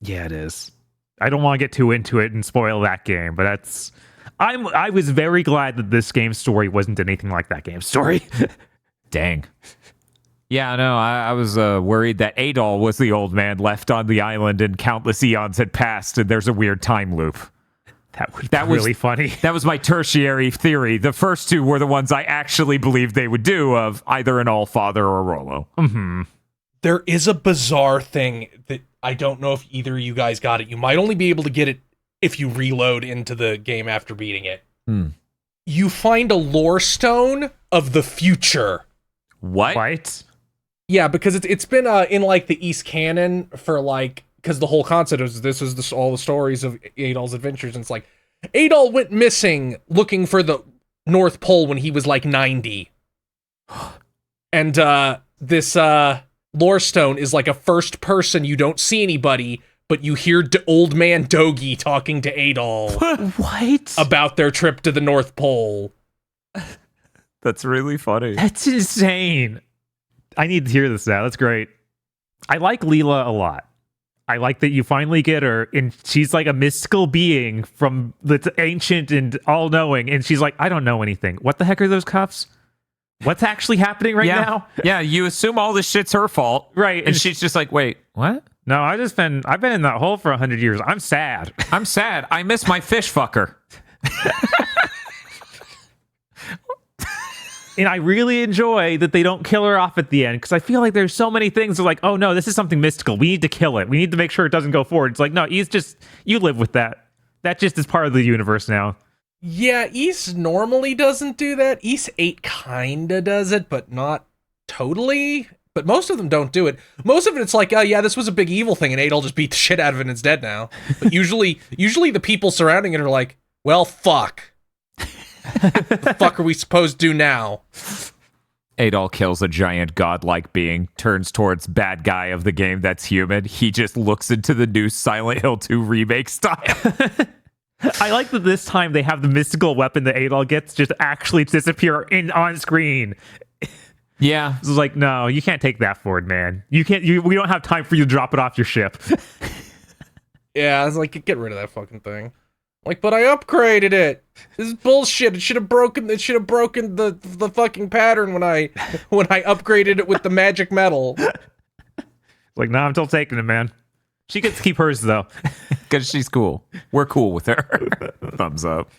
Yeah, it is. I don't want to get too into it and spoil that game, but I was very glad that this game's story wasn't anything like that game's story. Dang. Yeah, no, I was worried that Adol was the old man left on the island and countless eons had passed and there's a weird time loop. That was really funny. That was my tertiary theory. The first 2 were the ones I actually believed they would do, of either an All-Father or a Rollo. Mm-hmm. There is a bizarre thing that I don't know if either of you guys got it. You might only be able to get it if you reload into the game after beating it. You find a lore stone of the future. What? Yeah, because it's been in like the East canon for like, because the whole concept is all the stories of Adol's adventures, and it's like Adol went missing looking for the North Pole when he was like 90, and this lore stone is like a first person. You don't see anybody, but you hear old man Dogi talking to Adol. What? About their trip to the North Pole. That's really funny. That's insane. I need to hear this now. That's great. I like Leela a lot. I like that you finally get her, and she's like a mystical being from that's ancient and all-knowing, and she's like, I don't know anything. What the heck are those cuffs? What's actually happening right now? Yeah, you assume all this shit's her fault. Right. And she's just like, wait, what? No, I've been in that hole for 100 years. I'm sad. I'm sad. I miss my fish fucker. And I really enjoy that they don't kill her off at the end, because I feel like there's so many things that are like, oh no, this is something mystical. We need to kill it. We need to make sure it doesn't go forward. It's like, no, you live with that. That just is part of the universe now. Yeah, East normally doesn't do that. East 8 kinda does it, but not totally. But most of them don't do it. Most of it, it's like, oh yeah, this was a big evil thing, and Adol just beat the shit out of it and it's dead now. But usually the people surrounding it are like, well, fuck. The fuck are we supposed to do now? Adol kills a giant godlike being, turns towards bad guy of the game that's human. He just looks into the new Silent Hill 2 remake style. I like that this time they have the mystical weapon that Adol gets just actually disappear on screen. Yeah. It's like, no, you can't take that forward, man. We don't have time for you to drop it off your ship. Yeah, I was like, get rid of that fucking thing. Like, but I upgraded it. This is bullshit. It should have broken the fucking pattern when I upgraded it with the magic metal. Like, nah, I'm still taking it, man. She gets to keep hers though. Because she's cool. We're cool with her. Thumbs up.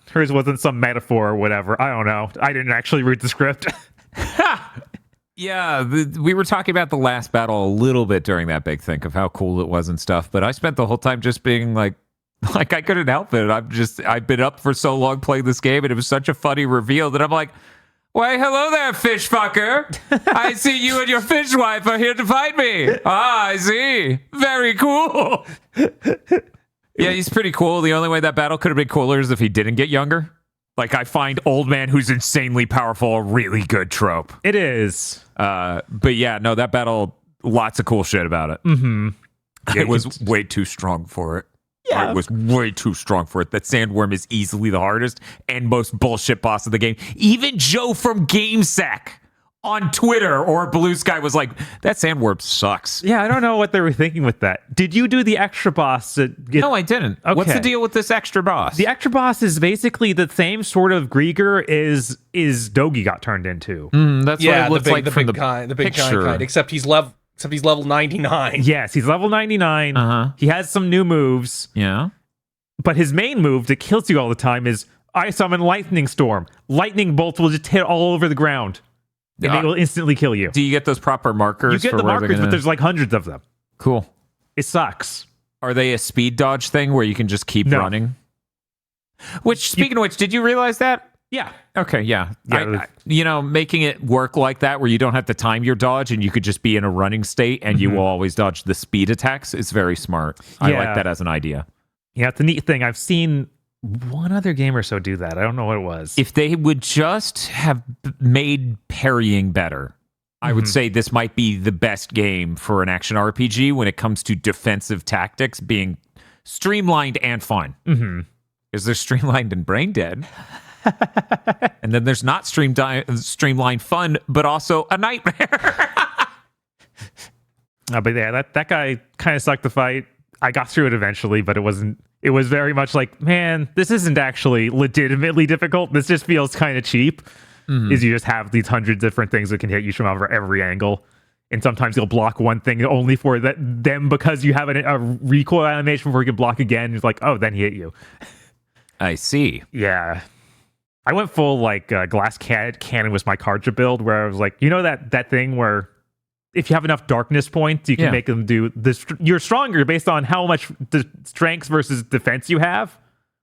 Hers wasn't some metaphor or whatever. I don't know. I didn't actually read the script. Yeah, we were talking about the last battle a little bit during that big thing of how cool it was and stuff, but I spent the whole time just being like I couldn't help it. I've been up for so long playing this game, and it was such a funny reveal that I'm like, why, hello there, fish fucker. I see you and your fish wife are here to fight me. Ah, I see. Very cool. Yeah, he's pretty cool. The only way that battle could have been cooler is if he didn't get younger. Like, I find old man who's insanely powerful a really good trope. It is. But yeah, no, that battle, lots of cool shit about it. Mm-hmm. It was way too strong for it. Yeah. It was way too strong for it. That sandworm is easily the hardest and most bullshit boss of the game. Even Joe from GameSec on Twitter or Blue Sky was like, that sandworm sucks. Yeah, I don't know what they were thinking with that. Did you do the extra boss? No, I didn't. Okay. What's the deal with this extra boss? The extra boss is basically the same sort of Grieger is Dogi got turned into. That's what it looks like from the big giant kind. Except he's level. Except he's level 99. Yes, he's level 99. He has some new moves. Yeah. But his main move that kills you all the time is I summon Lightning Storm. Lightning bolts will just hit all over the ground. And they will instantly kill you. Do you get those proper markers? You get the markers, but there's like hundreds of them. Cool. It sucks. Are they a speed dodge thing where you can just keep running? Which, speaking of which, did you realize that? Yeah. Okay, yeah. Making it work like that where you don't have to time your dodge and you could just be in a running state and you will always dodge the speed attacks is very smart. I like that as an idea. Yeah, it's a neat thing. I've seen one other game or so do that. I don't know what it was. If they would just have made parrying better, I would say this might be the best game for an action RPG when it comes to defensive tactics being streamlined and fun. Because they're streamlined and brain dead. And then there's not streamlined fun, but also a nightmare. But yeah, that guy kind of sucked the fight. I got through it eventually, but it was very much like, man, this isn't actually legitimately difficult. This just feels kind of cheap. Is you just have these hundred different things that can hit you from every angle. And sometimes you'll block one thing only for them because you have a recoil animation before you can block again. It's like, oh, then he hit you. I see. Yeah. I went full glass cannon was my Karja build where I was like, that thing where if you have enough darkness points, you can make them do this. You're stronger based on how much strength versus defense you have.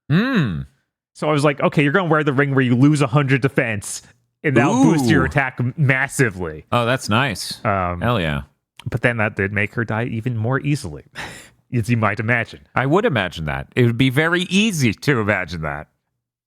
So I was like, okay, you're going to wear the ring where you lose 100 defense and that'll boost your attack massively. Oh, that's nice. Hell yeah. But then that did make her die even more easily, as you might imagine. I would imagine that. It would be very easy to imagine that.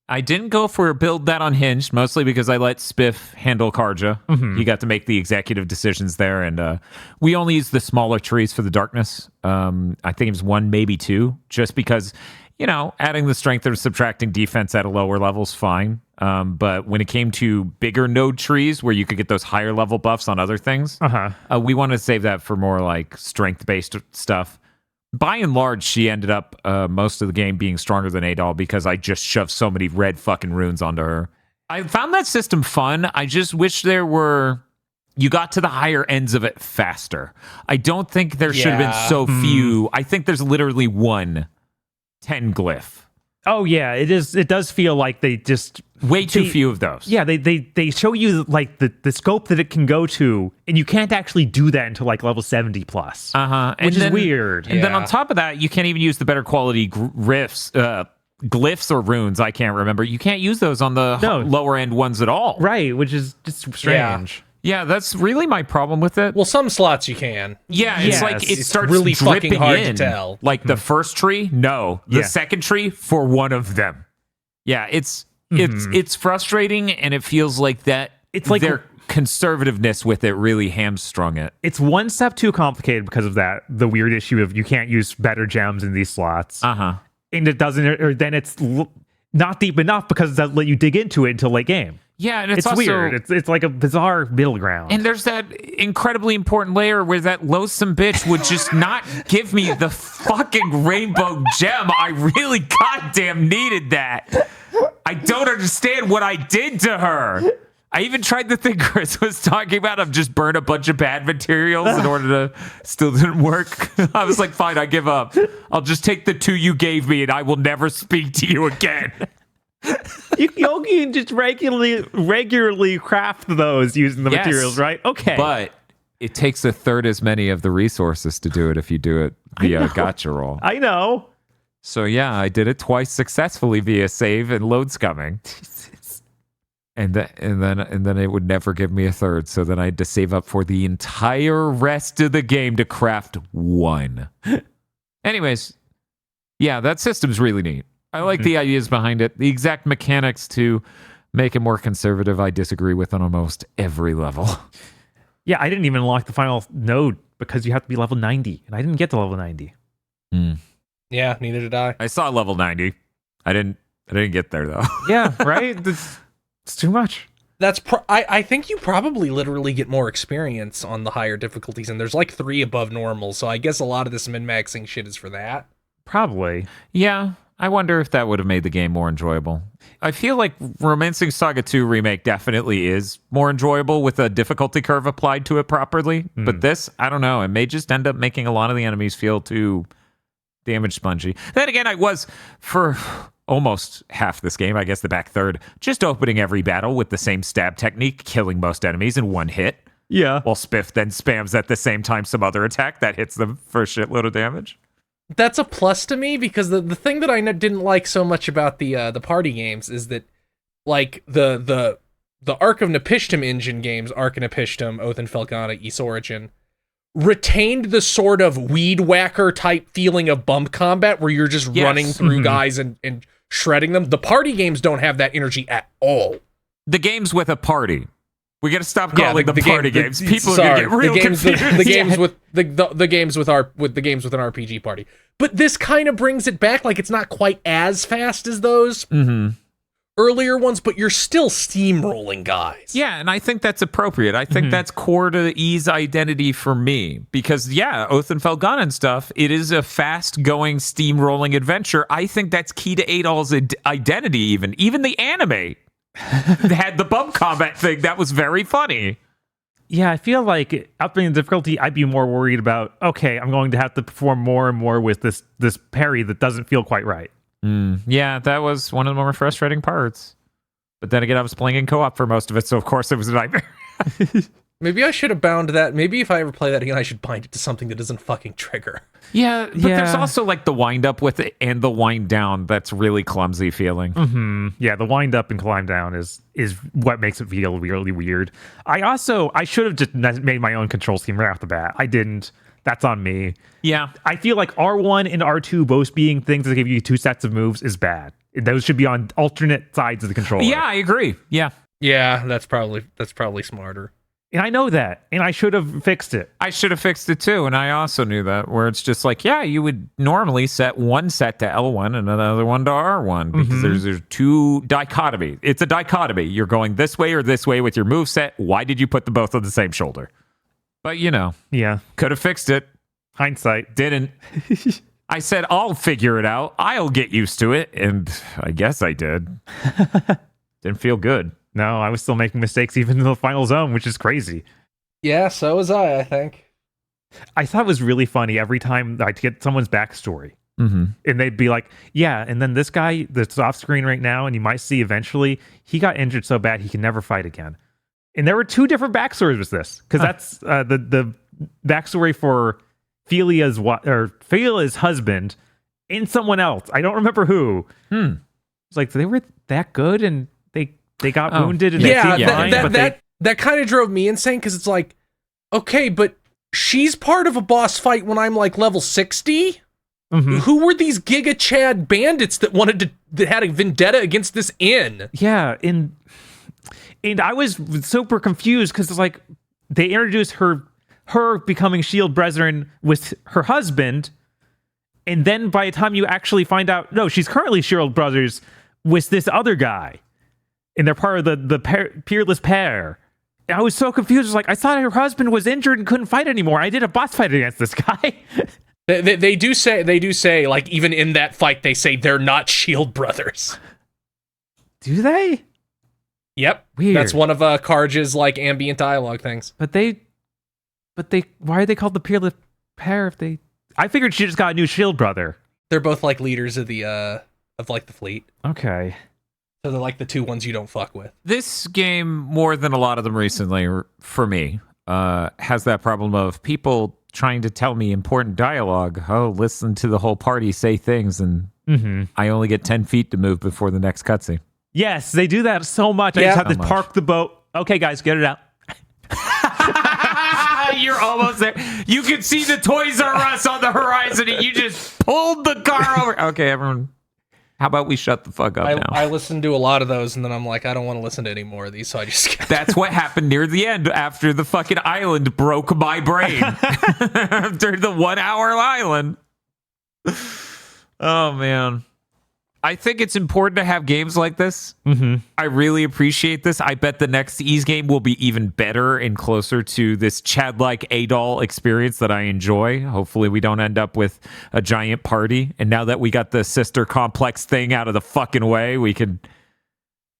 I didn't go for a build that unhinged, mostly because I let Spiff handle Karja. He got to make the executive decisions there, and we only used the smaller trees for the darkness. I think it was 1, maybe 2, just because, adding the strength or subtracting defense at a lower level is fine. But when it came to bigger node trees where you could get those higher level buffs on other things, we wanted to save that for more like strength-based stuff. By and large, she ended up most of the game being stronger than Adol because I just shoved so many red fucking runes onto her. I found that system fun. I just wish you got to the higher ends of it faster. I don't think there should have been so few. I think there's literally 1 10 glyph. Oh yeah, it is. It does feel like they just way too few of those. Yeah, they show you like the scope that it can go to, and you can't actually do that until like level 70 plus. Which is weird. And then on top of that, you can't even use the better quality glyphs or runes. I can't remember. You can't use those on the lower end ones at all. Right, which is just strange. Yeah, that's really my problem with it. Well, some slots you can. Yeah, it's like it starts really dripping fucking hard in. to tell. Like the first tree, no. The second tree for one of them. Yeah, it's frustrating, and it feels like that. It's like their conservativeness with it really hamstrung it. It's one step too complicated because of that. The weird issue of you can't use better gems in these slots. And it doesn't, or then it's not deep enough because it doesn't let you dig into it until late game. Yeah, and it's also weird. It's like a bizarre middle ground. And there's that incredibly important layer where that loathsome bitch would just not give me the fucking rainbow gem. I really goddamn needed that. I don't understand what I did to her. I even tried the thing Chris was talking about of just burn a bunch of bad materials in order to... Still didn't work. I was like, fine, I give up. I'll just take the 2 you gave me and I will never speak to you again. You can just regularly craft those using the materials, right? Okay. But it takes 1/3 as many of the resources to do it if you do it via gacha roll. I know. So yeah, I did it twice successfully via save and load scumming. And then it would never give me 1/3. So then I had to save up for the entire rest of the game to craft 1. Anyways, yeah, that system's really neat. I like the ideas behind it. The exact mechanics to make it more conservative, I disagree with on almost every level. Yeah, I didn't even unlock the final node because you have to be level 90, and I didn't get to level 90. Yeah, neither did I. I saw level 90. I didn't get there though. Yeah, right? It's too much. I think you probably literally get more experience on the higher difficulties, and there's like 3 above normal, so I guess a lot of this min-maxing shit is for that. Probably. Yeah. I wonder if that would have made the game more enjoyable. I feel like Romancing Saga 2 Remake definitely is more enjoyable with a difficulty curve applied to it properly. But this, I don't know. It may just end up making a lot of the enemies feel too damage spongy. Then again, I was, for almost half this game, I guess the back third, just opening every battle with the same stab technique, killing most enemies in one hit. Yeah. While Spiff then spams at the same time some other attack that hits them for a shitload of damage. That's a plus to me, because the thing that I didn't like so much about the party games is that, like, the Ark of Nepishtim engine games, Ark of Nepishtim, Oath and Felghana, Ys Origin, retained the sort of weed whacker type feeling of bump combat where you're just running through guys and shredding them. The party games don't have that energy at all. The games with a party. We got to stop calling them party games. People are gonna get real confused. The games with the games with an RPG party. But this kind of brings it back. Like, it's not quite as fast as those earlier ones, but you're still steamrolling guys. Yeah, and I think that's appropriate. I think that's core to Ys identity for me. Because, yeah, Oath and Felghana and stuff, it is a fast-going, steamrolling adventure. I think that's key to Adol's identity, even. Even the anime had the bump combat thing. That was very funny. Yeah, I feel like upping the difficulty, I'd be more worried about, okay, I'm going to have to perform more and more with this parry that doesn't feel quite right. Yeah, that was one of the more frustrating parts. But then again, I was playing in co-op for most of it, so of course it was a nightmare. Maybe I should have bound that. Maybe if I ever play that again, I should bind it to something that doesn't fucking trigger. Yeah, but there's also like the wind up with it and the wind down that's really clumsy feeling. Yeah, the wind up and climb down is what makes it feel really weird. I should have just made my own control scheme right off the bat. I didn't. That's on me. Yeah. I feel like R1 and R2 both being things that give you 2 sets of moves is bad. Those should be on alternate sides of the controller. Yeah, I agree. Yeah. Yeah, that's probably smarter. And I know that, and I should have fixed it. I should have fixed it too, and I also knew that, where it's just like, yeah, you would normally set one set to L1 and another one to R1, because there's two dichotomy. It's a dichotomy. You're going this way or this way with your moveset. Why did you put them both on the same shoulder? But, yeah, could have fixed it. Hindsight. Didn't. I said, I'll figure it out. I'll get used to it, and I guess I did. Didn't feel good. No, I was still making mistakes even in the final zone, which is crazy. Yeah, so was I think. I thought it was really funny every time I'd get someone's backstory. And they'd be like, yeah, and then this guy that's off screen right now, and you might see eventually, he got injured so bad he can never fight again. And there were 2 different backstories with this, because that's the backstory for Felia's husband and someone else. I don't remember who. It's like, they were that good, and they got wounded, and they seemed fine. That kind of drove me insane, because it's like, okay, but she's part of a boss fight when I'm like level 60. Who were these Giga Chad bandits that had a vendetta against this inn? Yeah, and I was super confused, because it's like they introduced her becoming Shield Brethren with her husband, and then by the time you actually find out, no, she's currently Shield Brothers with this other guy, and they're part of the peerless pair. And I was so confused. I was like, I thought her husband was injured and couldn't fight anymore. I did a boss fight against this guy. They do say, like, even in that fight, they say they're not Shield Brothers. Do they? Yep. Weird. That's one of Karj's, like, ambient dialogue things. But they, why are they called the peerless pair if they... I figured she just got a new Shield Brother. They're both, like, leaders of the fleet. Okay. So they're, like, the 2 ones you don't fuck with. This game, more than a lot of them recently, for me, has that problem of people trying to tell me important dialogue. Oh, listen to the whole party say things, and I only get 10 feet to move before the next cutscene. Yes, they do that so much. I just have to park the boat. Okay, guys, get it out. You're almost there. You can see the Toys R Us on the horizon, and you just pulled the car over. Okay, everyone, how about we shut the fuck up now? I listened to a lot of those, and then I'm like, I don't want to listen to any more of these, so I just... That's what happened near the end after the fucking island broke my brain. After the 1 hour island. Oh, man. I think it's important to have games like this. Mm-hmm. I really appreciate this. I bet the next Ys game will be even better and closer to this Chad-like Adol experience that I enjoy. Hopefully we don't end up with a giant party. And now that we got the sister complex thing out of the fucking way, we can,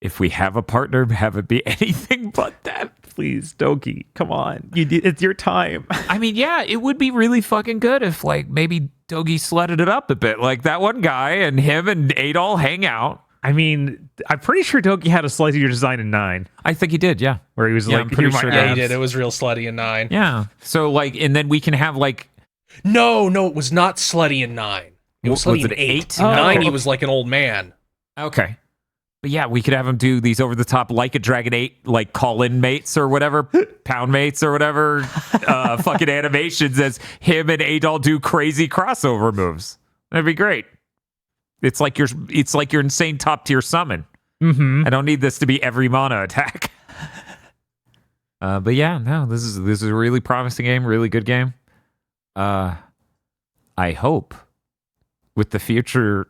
if we have a partner, have it be anything but that. Please, Dogi, come on. It's your time. I mean, yeah, it would be really fucking good if, like, maybe Dogi sledded it up a bit. Like, that one guy and him and Adol hang out. I mean, I'm pretty sure Dogi had a slightly design in 9. I think he did, yeah. Where he was Yeah, like, I'm pretty sure. Yeah, he did. It was real slutty in 9. Yeah. So, like, and then we can have, like... No, it was not slutty in 9. It was slutty in 8. Oh, 9, okay. he was like an old man. Okay. But yeah, we could have him do these over-the-top, like a Dragon 8, like call-in mates or whatever, pound mates or whatever, fucking animations as him and Adol do crazy crossover moves. That'd be great. It's like your insane top-tier summon. Mm-hmm. I don't need this to be every mana attack. But yeah, no, this is a really promising game, really good game. I hope with the future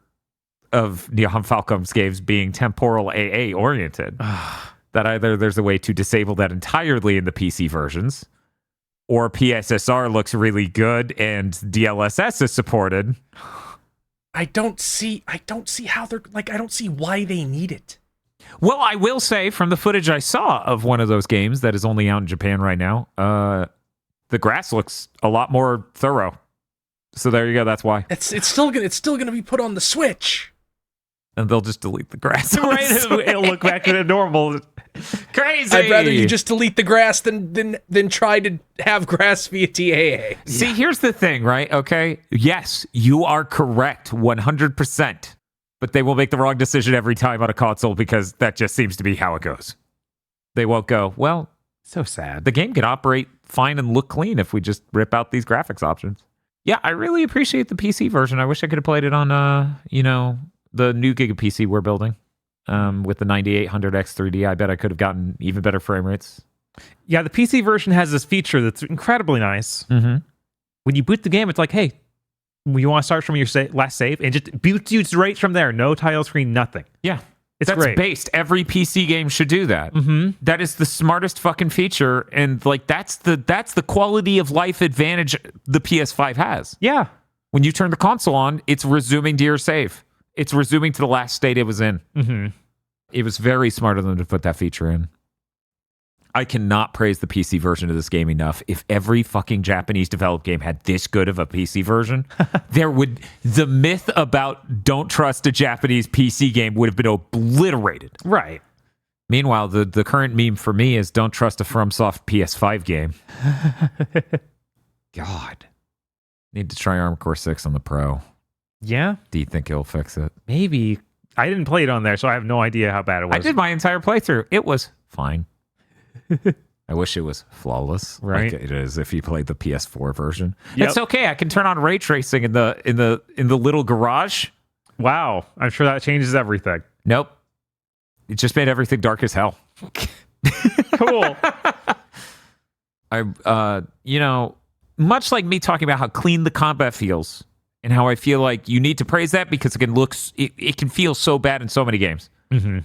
of Neon Falcom's games being temporal AA oriented, that either there's a way to disable that entirely in the PC versions, or PSSR looks really good and DLSS is supported. I don't see how they're like. I don't see why they need it. Well, I will say from the footage I saw of one of those games that is only out in Japan right now, the grass looks a lot more thorough. So there you go. That's why. It's still gonna be put on the Switch. And they'll just delete the grass. Right? It'll look back to the normal. Crazy. I'd rather you just delete the grass than try to have grass via TAA. See, here's the thing, right? Okay. Yes, you are correct 100%. But they will make the wrong decision every time on a console because that just seems to be how it goes. They won't go, well, So sad. the game can operate fine and look clean if we just rip out these graphics options. Yeah, I really appreciate the PC version. I wish I could have played it on, the new Giga PC we're building with the 9800X 3D. I bet I could have gotten even better frame rates. Yeah, the PC version has this feature that's incredibly nice. Mm-hmm. When you boot the game, it's like, hey, you want to start from your last save? And just boots you straight from there. No title screen, nothing. Yeah. It's That's great. based. Every PC game should do that. Mm-hmm. That is the smartest fucking feature. And like that's the quality of life advantage the PS5 has. Yeah. When you turn the console on, it's resuming to your save. It's resuming to the last state it was in. Mm-hmm. It was very smart of them to put that feature in. I cannot praise the PC version of this game enough. If every fucking Japanese developed game had this good of a PC version, the myth about don't trust a Japanese PC game would have been obliterated. Right. Meanwhile, the current meme for me is don't trust a FromSoft PS5 game. God. Need to try Armored Core 6 on the Pro. Yeah. Do you think it'll fix it? Maybe. I didn't play it on there, so I have no idea how bad it was. I did my entire playthrough. It was fine. I wish it was flawless, right? Like it is if you played the PS4 version. Yep. It's okay. I can turn on ray tracing in the little garage. Wow, I'm sure that changes everything. Nope. It just made everything dark as hell. Cool. Much like me talking about how clean the combat feels and how I feel like you need to praise that because it can feel so bad in so many games. Mm-hmm.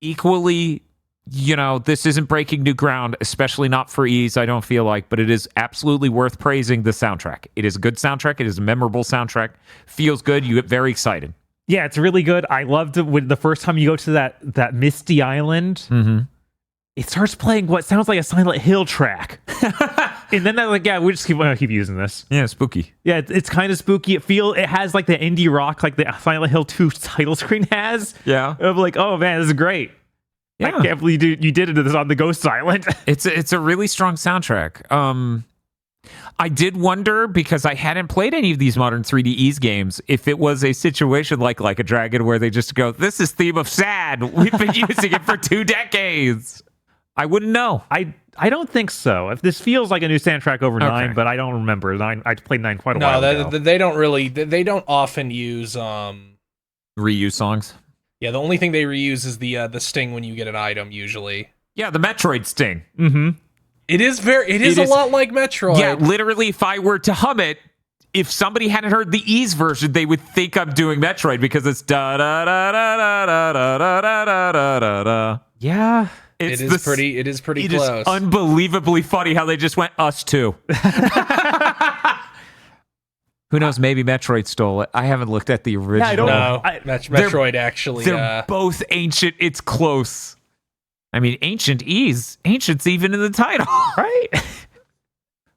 Equally, this isn't breaking new ground, especially not for Ys, I don't feel like, but it is absolutely worth praising the soundtrack. It is a good soundtrack. It is a memorable soundtrack. Feels good. You get very excited. Yeah, it's really good. I loved it when the first time you go to that misty island, mm-hmm. It starts playing what sounds like a Silent Hill track. And then they're like, yeah, we just keep using this. Yeah, spooky. Yeah, it's kind of spooky. It has like the indie rock, like the Silent Hill 2 title screen has. Yeah. I'm like, oh man, this is great. Yeah. I can't believe you did this on the Ghost Island. It's a really strong soundtrack. I did wonder, because I hadn't played any of these modern 3D Ys games, if it was a situation like a Dragon where they just go, this is Theme of Sad. We've been using it for 2 decades. I wouldn't know. I don't think so. If this feels like a new soundtrack over 9, but I don't remember 9. I played 9 quite a while ago. No, they don't really. They don't often use reuse songs. Yeah, the only thing they reuse is the sting when you get an item usually. Yeah, the Metroid sting. Mm-hmm. It is a lot like Metroid. Yeah, literally, if I were to hum it, if somebody hadn't heard the Ys version, they would think I'm doing Metroid because it's da da da da da da da da da da da da. Yeah. It is pretty close. It is unbelievably funny how they just went us too. Who knows? Maybe Metroid stole it. I haven't looked at the original. Yeah, I don't know. Metroid actually. They're both ancient. It's close. I mean, ancient Ys. Ancient's even in the title, right?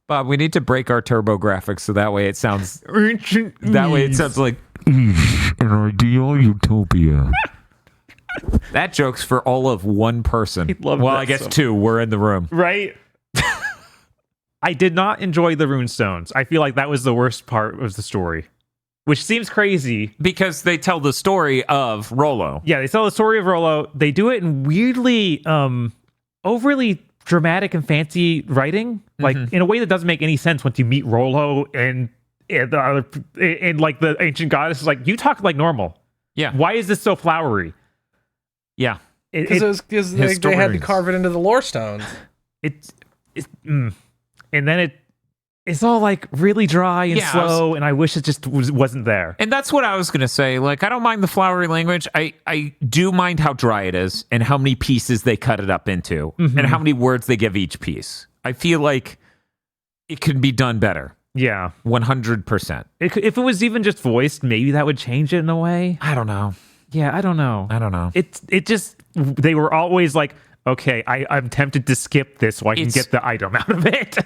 Bob, we need to break our turbo graphics so that way it sounds ancient. That way it sounds like an ideal utopia. That joke's for all of one person. Well, I guess two. We're in the room. Right? I did not enjoy the runestones. I feel like that was the worst part of the story. Which seems crazy. Because they tell the story of Rollo. Yeah, they tell the story of Rollo. They do it in weirdly, overly dramatic and fancy writing. Like, in a way that doesn't make any sense once you meet Rollo and like the ancient goddess is like, you talk like normal. Yeah. Why is this so flowery? Yeah. Because they had to carve it into the lore stones. And then it's all like really dry and slow, and I wish it just wasn't there. And that's what I was going to say. Like, I don't mind the flowery language. I do mind how dry it is and how many pieces they cut it up into and how many words they give each piece. I feel like it could be done better. Yeah. 100%. If it was even just voiced, maybe that would change it in a way. I don't know. Yeah, I don't know. It just, they were always like, okay, I'm tempted to skip this so I can get the item out of it.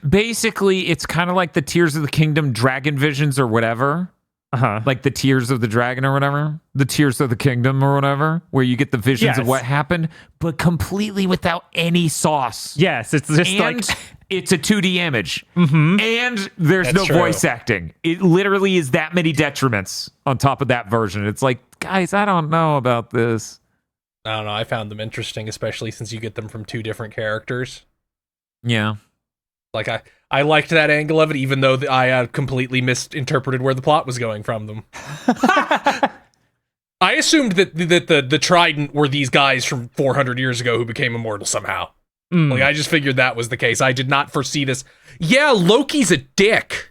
Basically, it's kind of like the Tears of the Kingdom dragon visions or whatever. Like the Tears of the Dragon or whatever. The Tears of the Kingdom or whatever, where you get the visions of what happened, but completely without any sauce. Yes, it's just it's a 2D image. And there's no voice acting. It literally is that many detriments on top of that version. It's like, guys, I don't know about this. I don't know. I found them interesting, especially since you get them from two different characters. Yeah. Like, I liked that angle of it, even though I completely misinterpreted where the plot was going from them. I assumed that the Trident were these guys from 400 years ago who became immortal somehow. Like, I just figured that was the case. I did not foresee this. Yeah, Loki's a dick.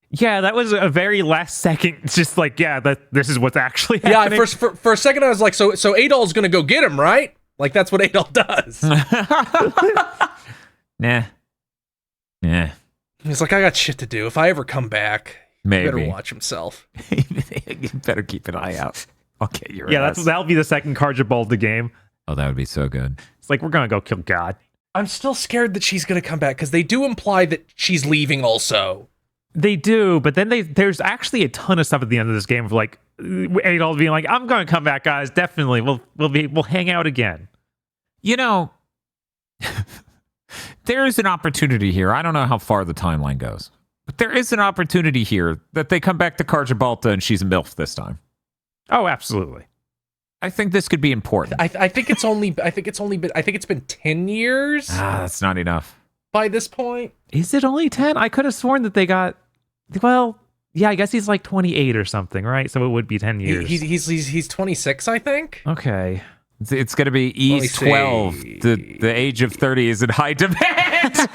Yeah, that was a very last second. It's just like, this is what's actually happening. Yeah, for a second I was like, so Adol's gonna go get him, right? Like, that's what Adol does. Nah. He's like, I got shit to do. If I ever come back, maybe. He better watch himself. You better keep an eye out. I'll get your ass. That'll be the second Carjabalda game. Oh, that would be so good. It's like, we're gonna go kill God. I'm still scared that she's gonna come back, because they do imply that she's leaving also. They do, but then there's actually a ton of stuff at the end of this game of like Adol being like, I'm gonna come back, guys. Definitely. We'll hang out again. You know, there is an opportunity here. I don't know how far the timeline goes, but there is an opportunity here that they come back to Carjabalta and she's a MILF this time. Oh, absolutely. I think this could be important. I think it's been 10 years. That's not enough. By this point. Is it only 10? I could have sworn that they got, well, yeah, I guess he's like 28 or something, right? So it would be 10 years. He's 26, I think. Okay. It's going to be Ys 12. The age of 30 is in high demand.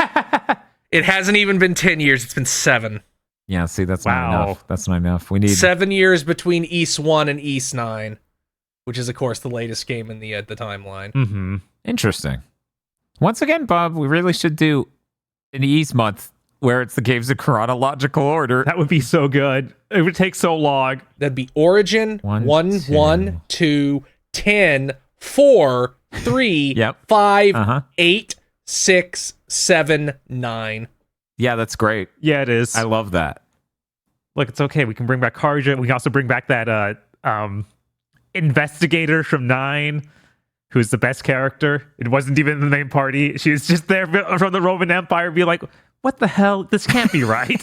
It hasn't even been 10 years. It's been 7. Yeah, see, that's not enough. That's not enough. We need 7 years between Ys 1 and Ys 9, which is, of course, the latest game in the timeline. Interesting. Once again, Bob, we really should do an Ys month where it's the games in chronological order. That would be so good. It would take so long. That'd be Origin 1, 2, 10, 4, 3, 5, 8, 6, 7, 9. Yeah, that's great. Yeah, it is. I love that. Look, it's okay. We can bring back Karja. We can also bring back that investigator from 9. Who's the best character? It wasn't even in the main party. She was just there from the Roman Empire, be like, what the hell? This can't be right.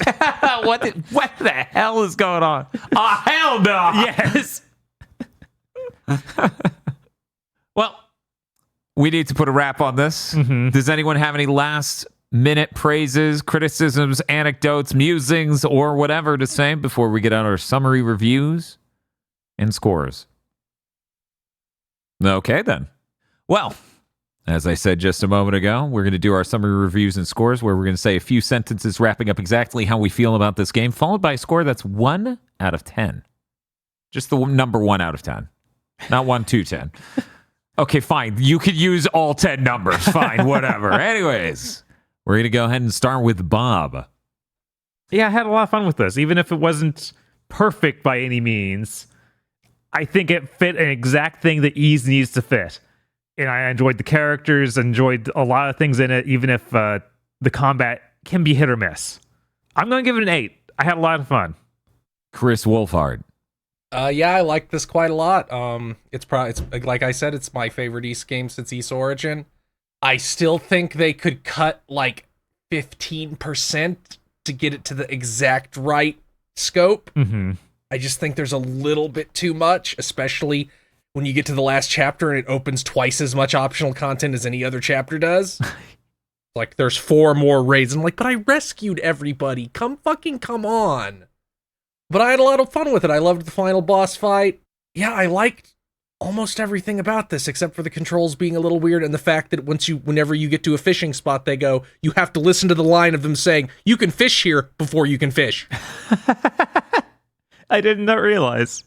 What the hell is going on? Oh, hell no! Yes. Well, we need to put a wrap on this. Does anyone have any last-minute praises, criticisms, anecdotes, musings, or whatever to say before we get on our summary reviews and scores? Okay, then. Well, As I said just a moment ago, we're going to do our summary reviews and scores where we're going to say a few sentences wrapping up exactly how we feel about this game, followed by a score that's 1 out of 10. Just the number 1 out of 10. Not 1, 2, 10. Okay, fine. You could use all 10 numbers. Fine, whatever. Anyways, we're going to go ahead and start with Bob. Yeah, I had a lot of fun with this, even if it wasn't perfect by any means. I think it fit an exact thing that Ys needs to fit. And I enjoyed the characters, enjoyed a lot of things in it, even if the combat can be hit or miss. I'm going to give it an 8. I had a lot of fun. Chris Wolfhard. Yeah, I like this quite a lot. It's like I said, it's my favorite Ys game since Ys Origin. I still think they could cut like 15% to get it to the exact right scope. Mm-hmm. I just think there's a little bit too much, especially when you get to the last chapter and it opens twice as much optional content as any other chapter does. Like, there's 4 more raids. I'm like, but I rescued everybody. Come on. But I had a lot of fun with it. I loved the final boss fight. Yeah, I liked almost everything about this, except for the controls being a little weird and the fact that whenever you get to a fishing spot, they go, you have to listen to the line of them saying, you can fish here before you can fish. I did not realize.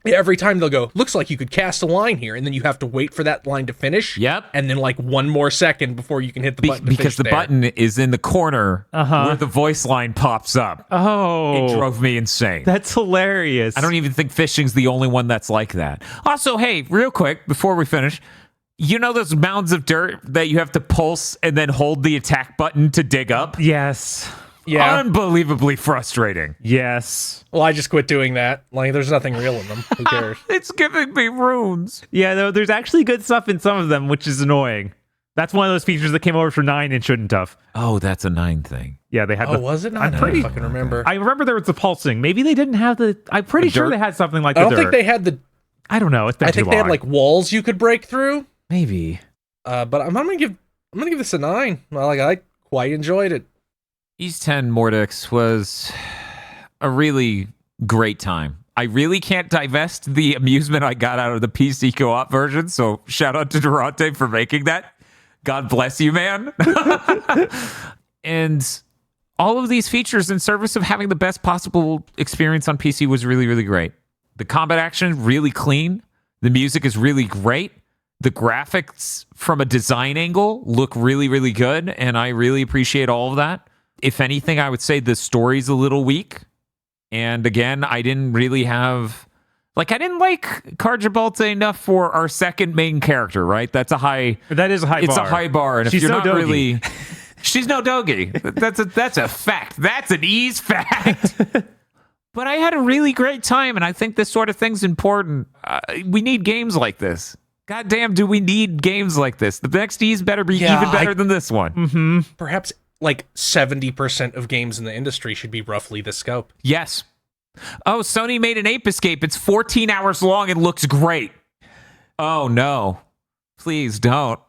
Every time they'll go, looks like you could cast a line here, and then you have to wait for that line to finish. Yep. And then like 1 more second before you can hit the button. Because the button is in the corner where the voice line pops up. Oh. It drove me insane. That's hilarious. I don't even think fishing's the only one that's like that. Also, hey, real quick, before we finish, you know those mounds of dirt that you have to pulse and then hold the attack button to dig up? Yes. Yeah. Unbelievably frustrating. Yes. Well, I just quit doing that. Like, there's nothing real in them. Who cares? It's giving me runes. Yeah, though, there's actually good stuff in some of them, which is annoying. That's one of those features that came over for 9 and shouldn't have. Oh, that's a 9 thing. Yeah, they had was it? I'm pretty fucking remember. I remember there was the pulsing. Maybe they didn't have the... I'm pretty sure they had something like I the don't think they had the... I don't know. It's been I think too they long. had like walls you could break through. Maybe. But I'm gonna give this a 9. I quite enjoyed it. Ys 10 Nordics was a really great time. I really can't divest the amusement I got out of the PC co-op version, so shout out to Durante for making that. God bless you, man. And all of these features in service of having the best possible experience on PC was really, really great. The combat action, really clean. The music is really great. The graphics from a design angle look really, really good, and I really appreciate all of that. If anything, I would say the story's a little weak. And again, I didn't really have... I didn't like Carjabalta enough for our second main character, right? That is a high bar. It's a high bar. And she's if you're no not doggy. really... She's no doggy. That's a fact. That's an Ys fact. But I had a really great time, and I think this sort of thing's important. We need games like this. God damn, do we need games like this? The next Ys better be even better than this one. Mm-hmm. Perhaps like 70% of games in the industry should be roughly this scope. Yes. Oh, Sony made an Ape Escape. It's 14 hours long and looks great. Oh, no. Please don't.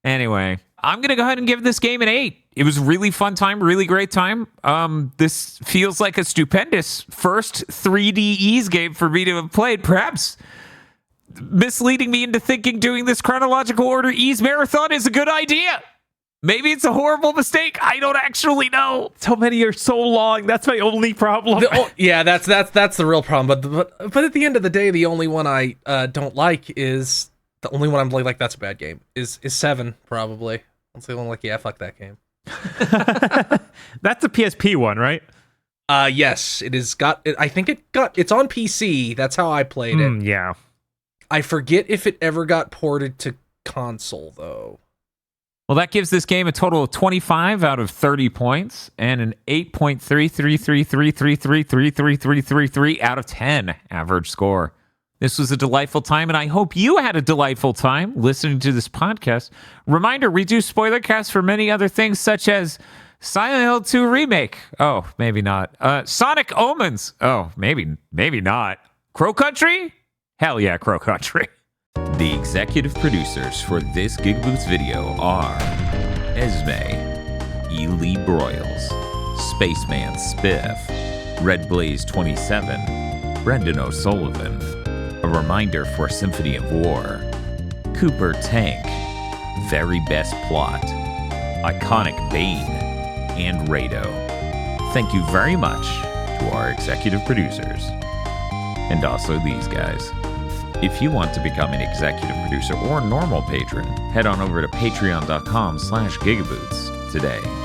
Anyway, I'm going to go ahead and give this game an 8. It was a really fun time, really great time. This feels like a stupendous first 3D Ys game for me to have played, perhaps misleading me into thinking doing this chronological order Ys marathon is a good idea. Maybe it's a horrible mistake. I don't actually know. So many are so long. That's my only problem. That's the real problem. But at the end of the day, the only one I don't like is the only one I'm like that's a bad game is 7 probably. That's the only fuck that game. That's a PSP one, right? Yes, it is. I think it's on PC. That's how I played it. Yeah. I forget if it ever got ported to console though. Well, that gives this game a total of 25 out of 30 points and an 8.333333333333 out of 10 average score. This was a delightful time, and I hope you had a delightful time listening to this podcast. Reminder, we do Spoilercast for many other things, such as Silent Hill 2 Remake. Oh, maybe not. Sonic Omens. Oh, maybe not. Crow Country? Hell yeah, Crow Country. The executive producers for this GigaBoots video are Esme, Ely Broyles, Spaceman Spiff, Red Blaze 27, Brendan O'Sullivan, A Reminder for Symphony of War, Cooper Tank, Very Best Plot, Iconic Bane, and Rado. Thank you very much to our executive producers. And also these guys. If you want to become an executive producer or normal patron, head on over to patreon.com/gigaboots today.